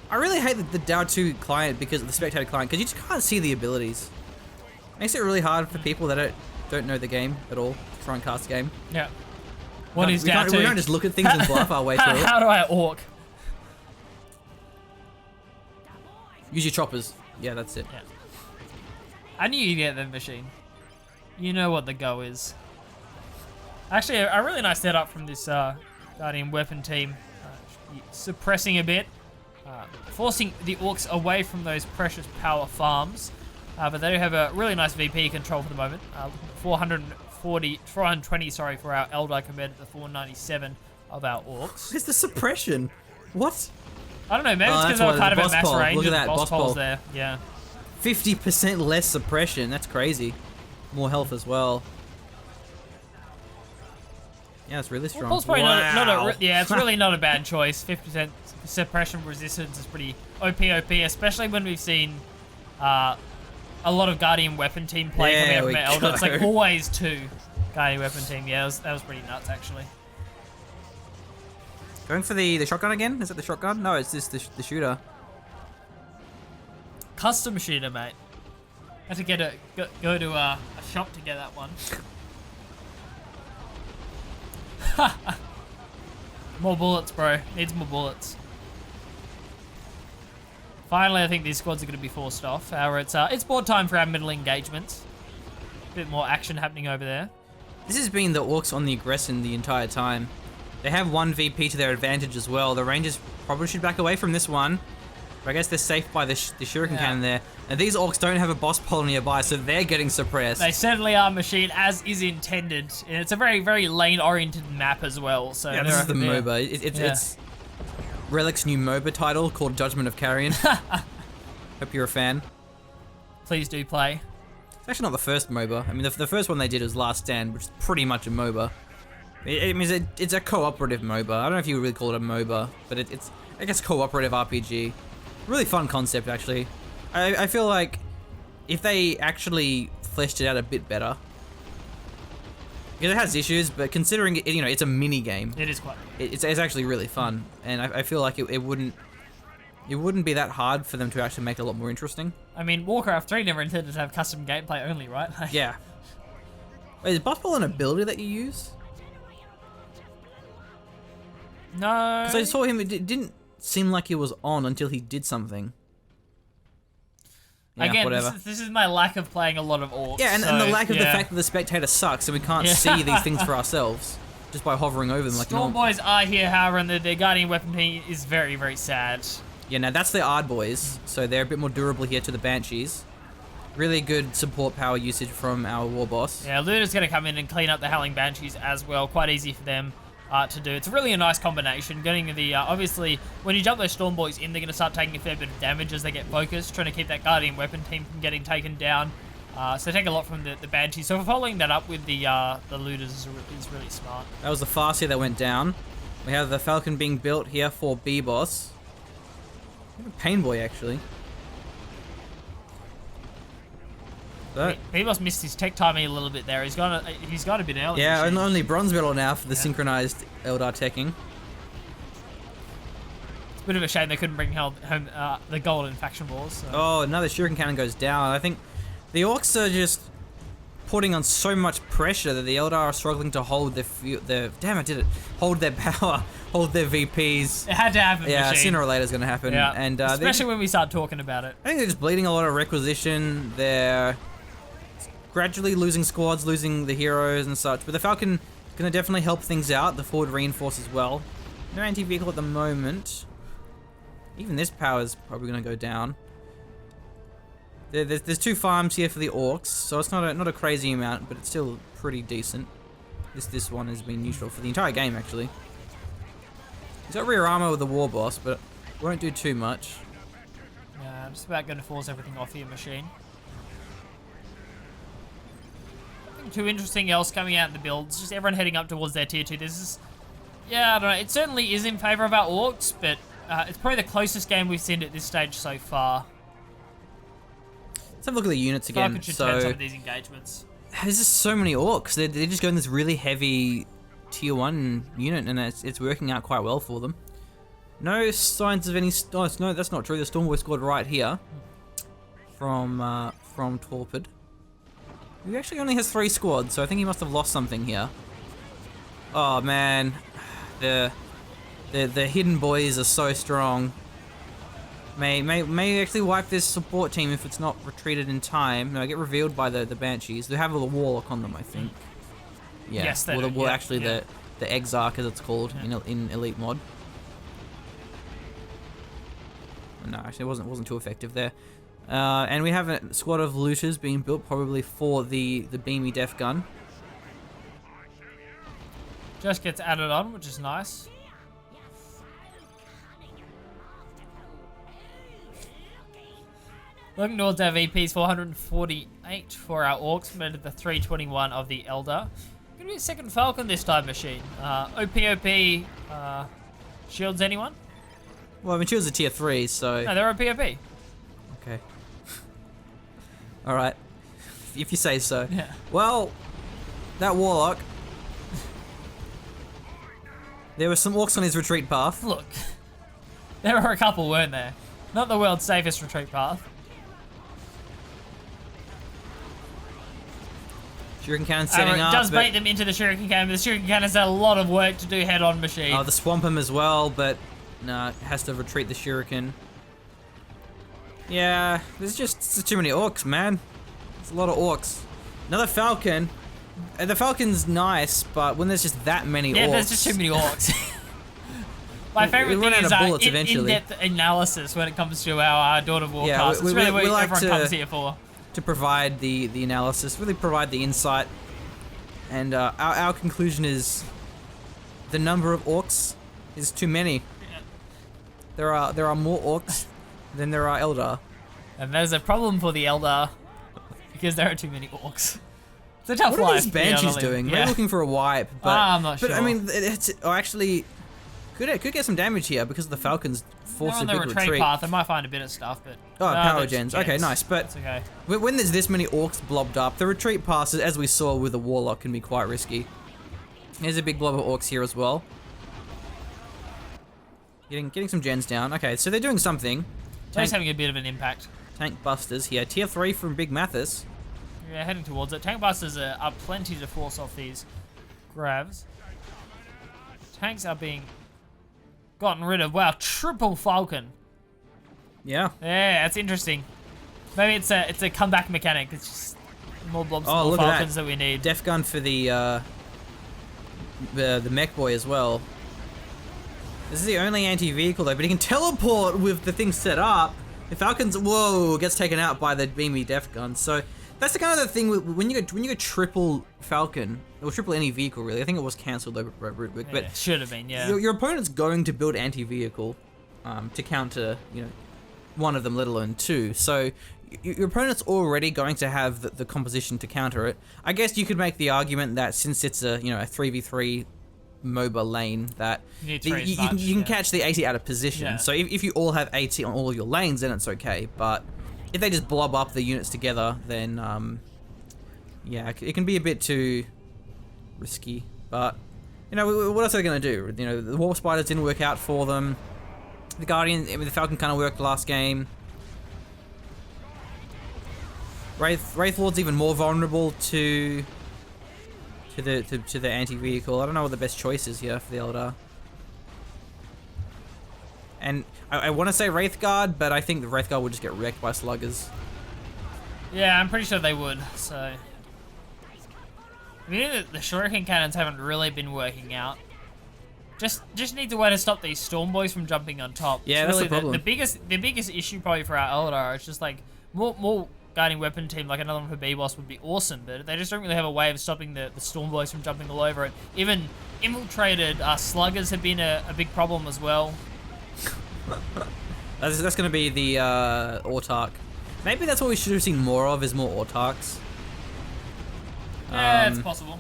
I really hate the Dow 2 client because of the spectator client because you just can't see the abilities. Makes it really hard for people that don't know the game at all to try and cast the game.
Yeah. What is Dow 2?
We don't just look at things and bluff our way through it.
How do I orc?
Use your choppers. Yeah, that's it.
Yeah. I knew you'd get that machine. You know what the go is. Actually, a really nice setup from this Guardian weapon team. Suppressing a bit. Forcing the Orks away from those precious power farms. But they do have a really nice VP control for the moment. 420 for our Eldar compared to the 497 of our Orks.
Where's the suppression? What?
I don't know, maybe it's because they were kind of at mass range.
Look at that,
boss
pole
there. Yeah.
50% less suppression. That's crazy. More health as well. Yeah, it's really strong.
Well, probably it's really not a bad choice. 50% suppression resistance is pretty OP, especially when we've seen a lot of Guardian weapon team play coming out from Eldar. It's like always 2 Guardian weapon team. Yeah, that was pretty nuts, actually.
Going for the shotgun again? Is it the shotgun? No, it's just the shooter.
Custom shooter, mate. Had to go to a shop to get that one. More bullets, bro. Needs more bullets. Finally, I think these squads are going to be forced off. However, it's board time for our middle engagements. A bit more action happening over there.
This has been the Orks on the aggression the entire time. They have 1 VP to their advantage as well. The Rangers probably should back away from this one. But I guess they're safe by the Shuriken Cannon there. And these Orks don't have a boss pole nearby, so they're getting suppressed.
They certainly are, Machine, as is intended. And it's a very, very lane-oriented map as well. So
yeah, this is the MOBA. It's Relic's new MOBA title called Judgment of Carrion. Hope you're a fan.
Please do play.
It's actually not the first MOBA. I mean, the first one they did was Last Stand, which is pretty much a MOBA. It's a cooperative MOBA. I don't know if you would really call it a MOBA, but it's I guess cooperative RPG. Really fun concept, actually. I feel like if they actually fleshed it out a bit better, because it has issues, but considering it, it's a mini game.
It is quite.
It's actually really fun, and I feel like it wouldn't be that hard for them to actually make it a lot more interesting.
I mean, Warcraft 3 never intended to have custom gameplay only, right?
Yeah. Wait, is Buff Ball an ability that you use?
No.
Because I saw him, it didn't seem like he was on until he did something. Yeah,
again,
whatever.
This is my lack of playing a lot of Orcs.
Yeah, and the lack of the fact that the spectator sucks and we can't see these things for ourselves just by hovering over them like
Storm Boys are here, however, and their Guardian weapon team is very, very sad.
Yeah, now that's the Ard Boys, so they're a bit more durable here to the Banshees. Really good support power usage from our War Boss.
Yeah, Luna's going to come in and clean up the Howling Banshees as well. Quite easy for them to do. It's really a nice combination. Getting the obviously, when you jump those Storm Boys in, they're going to start taking a fair bit of damage as they get focused, trying to keep that Guardian weapon team from getting taken down. So they take a lot from the Banshees. So following that up with the Looters is really smart.
That was the Farseer that went down. We have the Falcon being built here for B-Boss. Pain Boy, actually.
He must missed his tech timing a little bit there. He's gone a bit early.
Yeah, and only bronze medal now for the synchronized Eldar teching.
It's a bit of a shame they couldn't bring home the golden faction wars. So.
Oh, another Shuriken Cannon goes down. I think the Orcs are just putting on so much pressure that the Eldar are struggling to hold hold their power, hold their VPs.
It had to happen.
Yeah,
Machine.
sooner or later it's going to happen.
Yeah,
and
especially when we start talking about it.
I think they're just bleeding a lot of requisition. They're gradually losing squads, losing the heroes and such. But the Falcon is going to definitely help things out. The forward reinforce as well. No anti-vehicle at the moment. Even this power is probably going to go down. There's 2 farms here for the Orcs, so it's not a crazy amount, but it's still pretty decent. This one has been neutral for the entire game, actually. He's got rear armor with the War Boss, but won't do too much.
Just about going to force everything off here, machine. Nothing too interesting else coming out in the builds. Just everyone heading up towards their tier 2. This is... Yeah, I don't know. It certainly is in favour of our Orks, but it's probably the closest game we've seen at this stage so far.
Let's have a look at the units again.
Falcon should turn some of these engagements.
There's just so many Orks. They're just going this really heavy tier 1 unit, and it's working out quite well for them. No signs of any... Oh, no, that's not true. The Stormboy squad right here from Torpid. He actually only has 3 squads, so I think he must have lost something here. Oh, man. The hidden boys are so strong. May actually wipe this support team if it's not retreated in time. No, get revealed by the Banshees. They have a Warlock on them, I think. Yeah.
Yes, they do.
Well, actually, the Exarch, as it's called in Elite Mod. No, actually, it wasn't too effective there. And we have a squad of looters being built probably for the beamy def gun.
Just gets added on, which is nice. Looking towards our VPs, 448 for our Orks, compared to the 321 of the Eldar. Gonna be a second Falcon this time, machine. OP, shields anyone?
Well, I mean, shields are tier 3, so...
No, they're OP.
Okay. Alright. If you say so.
Yeah.
Well, that Warlock... There were some Orks on his retreat path.
Look, there were a couple, weren't there? Not the world's safest retreat path.
Shuriken Cannon setting up.
Does bait them into the Shuriken Cannon, but the Shuriken Cannon's had a lot of work to do head-on, machine.
Oh, the Swamp him as well, but no, it has to retreat the Shuriken. Yeah, there's just too many Orks, man. There's a lot of Orks. Another Falcon. The Falcon's nice, but when there's just that many Orks...
Yeah, there's just too many Orks. My favourite thing is in-depth analysis when it comes to our Dawn of War cast. It's really what everyone comes here for.
To provide the analysis, really provide the insight. And our conclusion is the number of Orks is too many. Yeah. There are more Orks than there are Eldar. And
there's a problem for the Eldar because there are too many Orks. It's a tough life.
What are these Banshees doing?
Yeah.
We're looking for a wipe, but
I'm not sure.
But I mean, it's actually could get some damage here because the Falcons force a big retreat.
On the retreat path, I might find a bit of stuff, but
power gens. Okay, nice. But
it's okay.
When there's this many Orks blobbed up, the retreat path, as we saw with the Warlock, can be quite risky. There's a big blob of Orks here as well. Getting some gens down. Okay, so they're doing something.
Tank's having a bit of an impact.
Tank busters here. Tier 3 from Big Mathis.
Yeah, heading towards it. Tank busters are plenty to force off these grabs. Tanks are being gotten rid of. Wow, triple Falcon.
Yeah.
Yeah, that's interesting. Maybe it's a comeback mechanic. It's just more blobs, more Falcons that we need.
Def gun for the mech boy as well. This is the only anti-vehicle though, but he can teleport with the thing set up. The Falcon's gets taken out by the beamy def gun. So that's the kind of the thing when you go triple Falcon or triple any vehicle really. I think it was cancelled over Rootwick, but
it should have been. Yeah.
Your opponent's going to build anti-vehicle to counter one of them, let alone two. So your opponent's already going to have the composition to counter it. I guess you could make the argument that since it's a 3v3 MOBA lane that you can catch the 80 out of position. Yeah. So if you all have 80 on all of your lanes, then it's okay. But if they just blob up the units together, then yeah, it can be a bit too risky. But what else are they going to do? The Warp Spiders didn't work out for them. The Guardian, the Falcon kind of worked last game. Wraith Lord's even more vulnerable to the anti-vehicle. I don't know what the best choice is here for the Eldar. And I want to say Wraithguard, but I think the Wraithguard would just get wrecked by sluggers.
Yeah, I'm pretty sure they would, so... I mean, the Shuriken Cannons haven't really been working out. Just need a way to stop these Storm Boys from jumping on top.
Yeah,
it's
that's
really
the problem.
The biggest issue probably for our Eldar is just like more guarding weapon team, like another one for B-Boss would be awesome, but they just don't really have a way of stopping the Storm Boys from jumping all over it. Even infiltrated sluggers have been a big problem as well.
That's going to be the Autark. Maybe that's what we should have seen more of, is more Autarks.
Yeah, it's possible.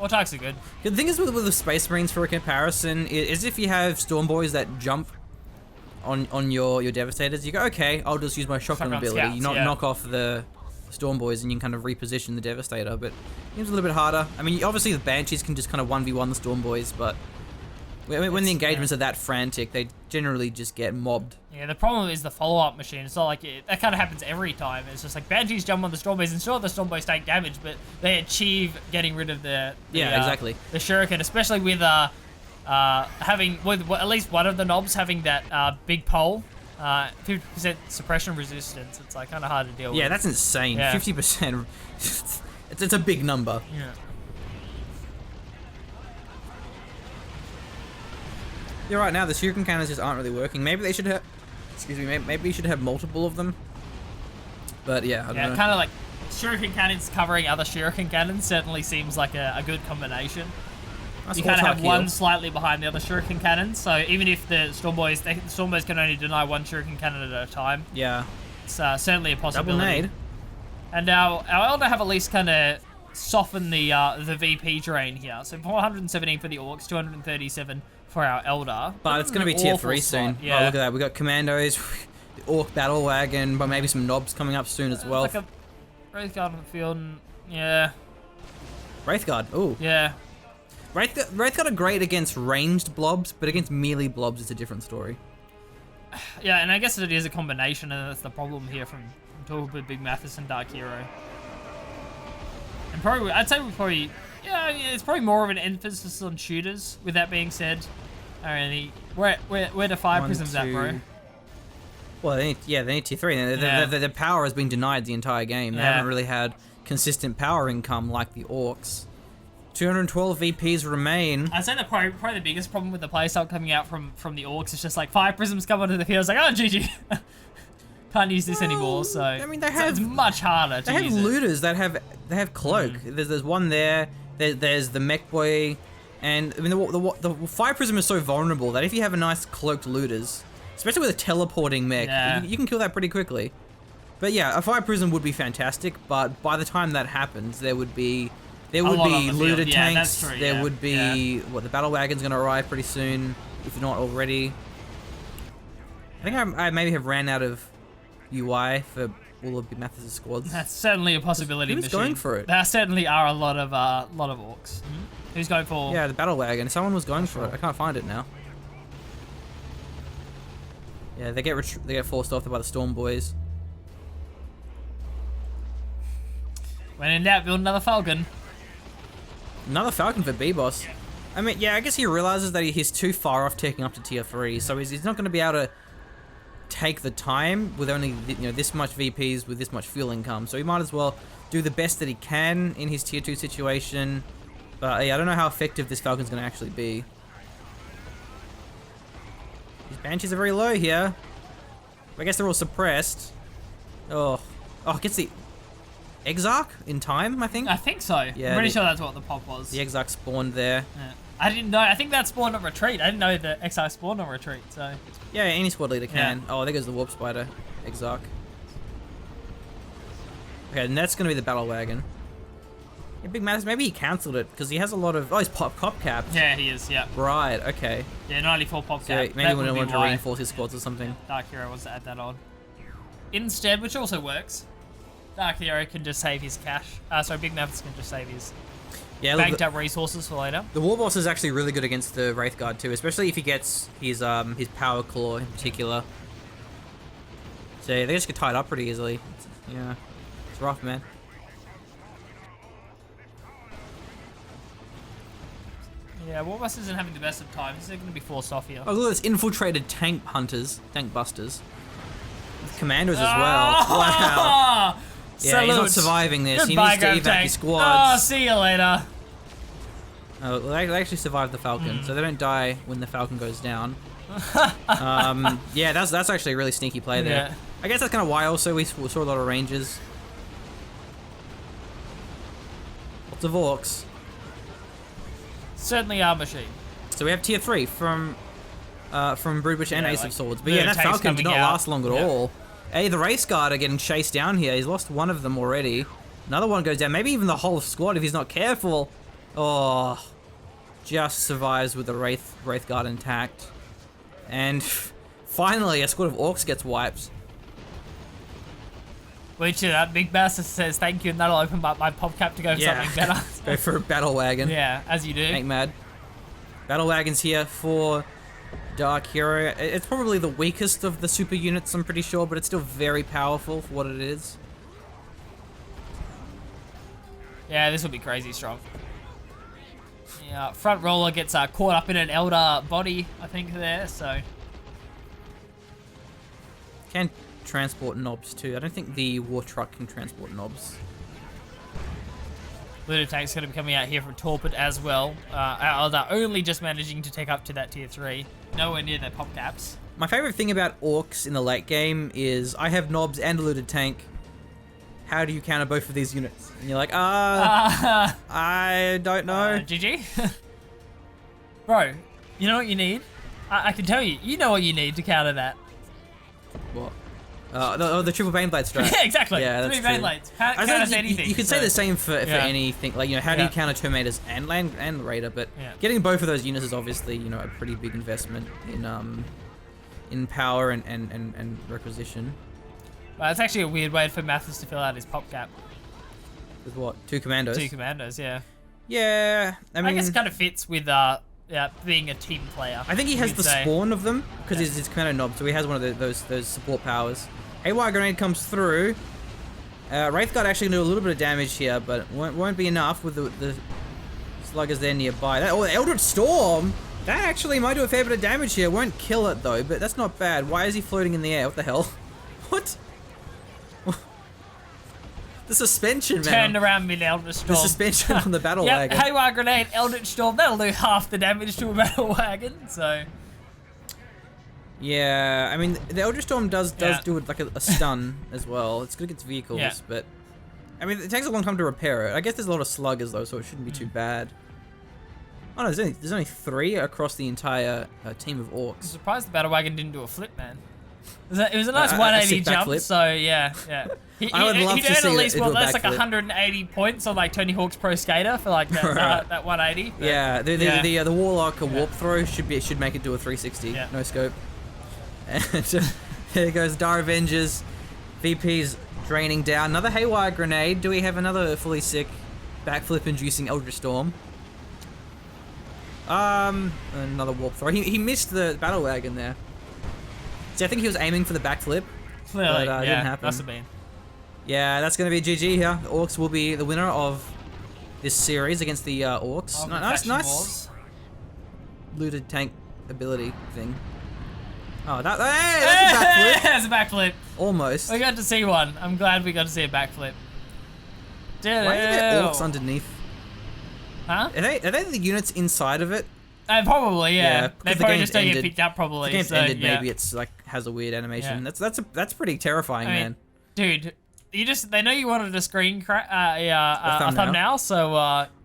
Autarks are good.
The thing is with the Space Marines, for a comparison, is if you have Storm Boys that jump on your Devastators, you go, okay, I'll just use my shotgun ability.
Scouts,
You knock off the Storm Boys and you can kind of reposition the Devastator, but it's a little bit harder. I mean, obviously the Banshees can just kind of 1v1 the Storm Boys, but when the engagements are that frantic, they generally just get mobbed.
Yeah, the problem is the follow-up machine. It's not like that kind of happens every time. It's just like Banshees jump on the Storm Boys, and sure, the Storm Boys take damage, but they achieve getting rid of
exactly.
the Shuriken, especially with having at least one of the knobs having that big pole, 50% suppression resistance. It's like kind of hard to deal with.
Yeah, that's insane.
Yeah.
50%. It's a big number.
Yeah.
You're right. Now the shuriken cannons just aren't really working. Maybe they should have. Excuse me. Maybe you should have multiple of them. But yeah, I don't know.
Kind of like shuriken cannons covering other shuriken cannons certainly seems like a good combination.
Nice
You kind of have
Autark
one
heal.
slightly behind the other shuriken cannons, so even if the Storm Boys can only deny one shuriken cannon at a time.
Yeah.
It's certainly a possibility.
Double nade.
And our Eldar have at least kind of softened the VP drain here. So 417 for the Orks, 237 for our Eldar.
But it's going to be
An
tier
awful
3 soon.
spot, yeah.
Oh, look at that. We got Commandos, the Orc Battle Wagon, but maybe some knobs coming up soon as well.
Like a Wraithguard on the field, and yeah.
Wraithguard. Ooh.
Yeah.
Wraithguard are great against ranged blobs, but against melee blobs it's a different story.
Yeah, and I guess it is a combination, and that's the problem here from talking with Big Mathis and Dark Hero. And probably, I'd say yeah, it's probably more of an emphasis on shooters. With that being said, where the fire
1,
prisms at,
2.
bro?
Well, they need tier 3. The power has been denied the entire game. They
Yeah.
haven't really had consistent power income like the Orcs. 212 VPs remain.
I'd say that probably the biggest problem with the playstyle coming out from the Orcs is just like fire prisms come onto the field. It's like, oh, GG. Can't use this anymore, so
I mean,
it's much harder to
They have
use it.
looters that have cloak. There's one there. There's the mech boy, and I mean the fire prism is so vulnerable that if you have a nice cloaked looters, especially with a teleporting mech,
Yeah.
you can kill that pretty quickly. But yeah, a fire prism would be fantastic. But by the time that happens, there would be
lot on the
looter
field. Yeah,
tanks.
that's true,
There
yeah.
would be the battle wagon's gonna arrive pretty soon, if not already. I think I maybe have ran out of UI for all of Big Mathis' squads.
That's certainly a possibility.
Who's
machine.
going for it?
There certainly are a lot of Orcs. Who's going for?
Yeah, the battle wagon. Someone was going for it. I can't find it now. Yeah, they get forced off by the Storm Boys.
When in doubt, build another Falcon.
Another Falcon for B-Boss. I mean, yeah, I guess he realizes that he's too far off taking up to tier 3, so he's not going to be able to take the time with only this much VPs with this much fuel income. So he might as well do the best that he can in his tier 2 situation. But yeah, I don't know how effective this Falcon's going to actually be. These Banshees are very low here. I guess they're all suppressed. Oh, gets the Exarch in time, I think.
I think so.
Yeah,
I'm pretty sure that's what the pop was.
The Exarch spawned there.
Yeah. I didn't know. I think that spawned on retreat. I didn't know the XI spawned on retreat. So
Yeah, any squad leader can.
Yeah.
Oh, there goes the Warp Spider. Exarch. Okay, and that's going to be the Battle Wagon. Yeah, Big Mathis, maybe he cancelled it, because he has a lot of... Oh, he's cop capped.
yeah, he is. Yeah.
Right, okay.
Yeah, 94 pop
So
cap.
maybe
That
we
would be
want to
why
reinforce his squads or something.
Dark Hero wants to add that on. Instead, which also works, Dark Hero can just save his cash. Sorry, Big Mathis can just save his
Yeah, look,
banked up resources for later.
the War Boss is actually really good against the Wraith Guard too, especially if he gets his Power Claw in particular. So they just get tied up pretty easily. Yeah, it's rough, man.
Yeah, Warbus isn't having the best of times. They're going to be forced off here.
Oh, look at this infiltrated tank hunters, tank busters. With commandos as well.
Ah!
Wow. Yeah, he's not
Salute.
surviving this.
Goodbye,
he needs to
Grab
evac
Tank.
his squads.
See you later.
Oh, they actually survived the Falcon, so they don't die when the Falcon goes down. Yeah, that's actually a really sneaky play there.
Yeah.
I guess that's kind of why also we saw a lot of ranges. Lots of Orcs.
Certainly our machine.
So we have tier 3 from from Broodwitch and
Yeah,
Ace
like,
of Swords. But
the
yeah, that
tanks
Falcon did not
coming out.
last long at
Yeah.
all. Hey, the Race Guard are getting chased down here. He's lost one of them already. Another one goes down. Maybe even the whole squad if he's not careful. Oh, just survives with the Wraith Guard intact. And finally, a squad of Orcs gets wiped.
Which that big bastard says thank you, and that'll open up my pop cap to go for something better.
Go for a Battle Wagon.
Yeah, as you do.
Ain't mad. Battle Wagon's here for Dark Hero. It's probably the weakest of the super units, I'm pretty sure, but it's still very powerful for what it is.
Yeah, this will be crazy strong. Yeah, front roller gets caught up in an Eldar body, I think, there, so...
Can transport knobs too. I don't think the war truck can transport knobs.
Ludo Tank's going to be coming out here from Torpid as well. Eldar only just managing to take up to that tier 3. Nowhere near their pop caps.
My favorite thing about Orcs in the late game is I have knobs and a looted tank. How do you counter both of these units? And you're like, I don't know.
GG? Bro, you know what you need? I can tell you. You know what you need to counter that.
What? The triple Baneblade strike.
Yeah, exactly.
Yeah, that's
3
true.
Baneblades.
I
Counters
think
anything.
you could say the same for anything. Like, you know, how do you
Yeah.
counter Terminators and Land and Raider? But
Yeah.
getting both of those units is obviously, you know, a pretty big investment in power and requisition.
Well, it's actually a weird way for Mathis to fill out his pop cap.
With what? 2 commandos?
2 commandos, yeah.
Yeah, I mean,
I guess it kind of fits with being a team player.
I think he has
you'd
the
say.
spawn of them because he's his commando knob, so he has one of those support powers. Haywire Grenade comes through. Wraith Guard actually do a little bit of damage here, but won't be enough with the sluggers there nearby. Eldritch Storm! That actually might do a fair bit of damage here. Won't kill it though, but that's not bad. Why is he floating in the air? What the hell? What? The suspension, man.
Turned around mid Eldritch Storm.
The suspension on the battle
Yep,
wagon.
Haywire Grenade, Eldritch Storm, that'll do half the damage to a battle wagon, so...
Yeah, I mean, the Eldritch Storm does
Yeah.
do it like a stun as well. It's good against vehicles,
Yeah.
but... I mean, it takes a long time to repair it. I guess there's a lot of sluggers though, so it shouldn't be too bad. Oh no, there's only 3 across the entire team of
I'm
Orcs.
surprised the battle wagon didn't do a flip, man. It was a nice
A
180
sick
jump,
backflip.
so yeah.
I would love
he'd
to
earn
see
at
it
least,
do
what,
a
that's like
backflip.
180 points on like Tony Hawk's Pro Skater for like that 180. but-
Yeah, the Warlock warp throw should make it do a 360,
Yeah.
no scope. And there goes Dar Avengers. VP's draining down. Another Haywire Grenade. Do we have another fully sick backflip inducing Eldritch Storm? Another warp throw. He missed the battle wagon there. See, I think he was aiming for the backflip.
Clearly,
But,
yeah,
didn't happen.
must have been.
Yeah, that's going to be GG here. The Orcs will be the winner of this series against the Orcs.
Of the
Nice
Faction Wars.
looted tank ability thing. Oh, hey, that's a backflip.
There's a backflip.
Almost.
We got to see one. I'm glad we got to see a backflip.
Why are there Orcs underneath?
Huh?
Are they the units inside of it?
Probably, yeah.
because
They
the
probably
game's
just don't get
ended.
picked up probably.
The game's
so,
ended.
yeah.
Maybe it's like has a weird animation.
Yeah.
That's pretty terrifying,
I mean,
man.
dude, they know you wanted a screen a
thumbnail.
thumbnail, so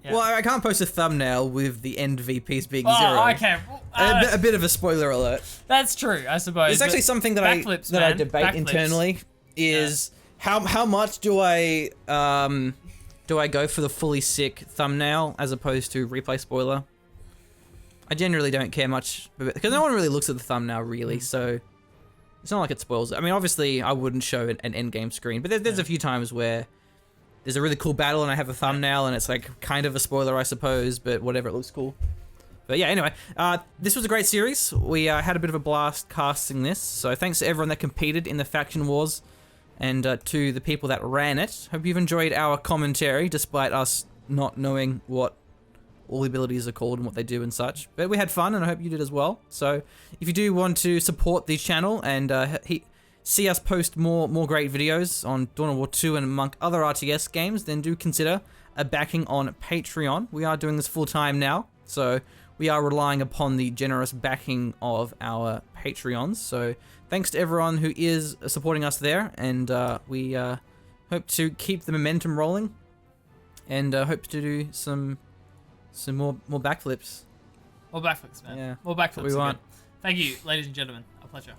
yeah.
Well, I can't post a thumbnail with the end VPs being
Oh,
zero.
okay. Well,
A bit of a spoiler alert.
that's true, I suppose.
It's actually
but
something that
backflips,
I
man.
debate
Backflips.
internally is how much do I go for the fully sick thumbnail as opposed to replay spoiler? I generally don't care much because no one really looks at the thumbnail really, so it's not like it spoils it. I mean, obviously I wouldn't show an end game screen, but there's a few times where there's a really cool battle and I have a thumbnail and it's like kind of a spoiler, I suppose, but whatever, it looks cool. But yeah, anyway, this was a great series. We had a bit of a blast casting this, so thanks to everyone that competed in the Faction Wars and to the people that ran it. Hope you've enjoyed our commentary, despite us not knowing what all the abilities are called and what they do and such. But we had fun, and I hope you did as well. So if you do want to support the channel and see us post more great videos on Dawn of War 2 and among other RTS games, then do consider a backing on Patreon. We are doing this full time now, so we are relying upon the generous backing of our Patreons. So thanks to everyone who is supporting us there, and we hope to keep the momentum rolling, and hope to do some more backflips.
More backflips, man.
Yeah.
More backflips.
we want.
Thank you, ladies and gentlemen. A pleasure.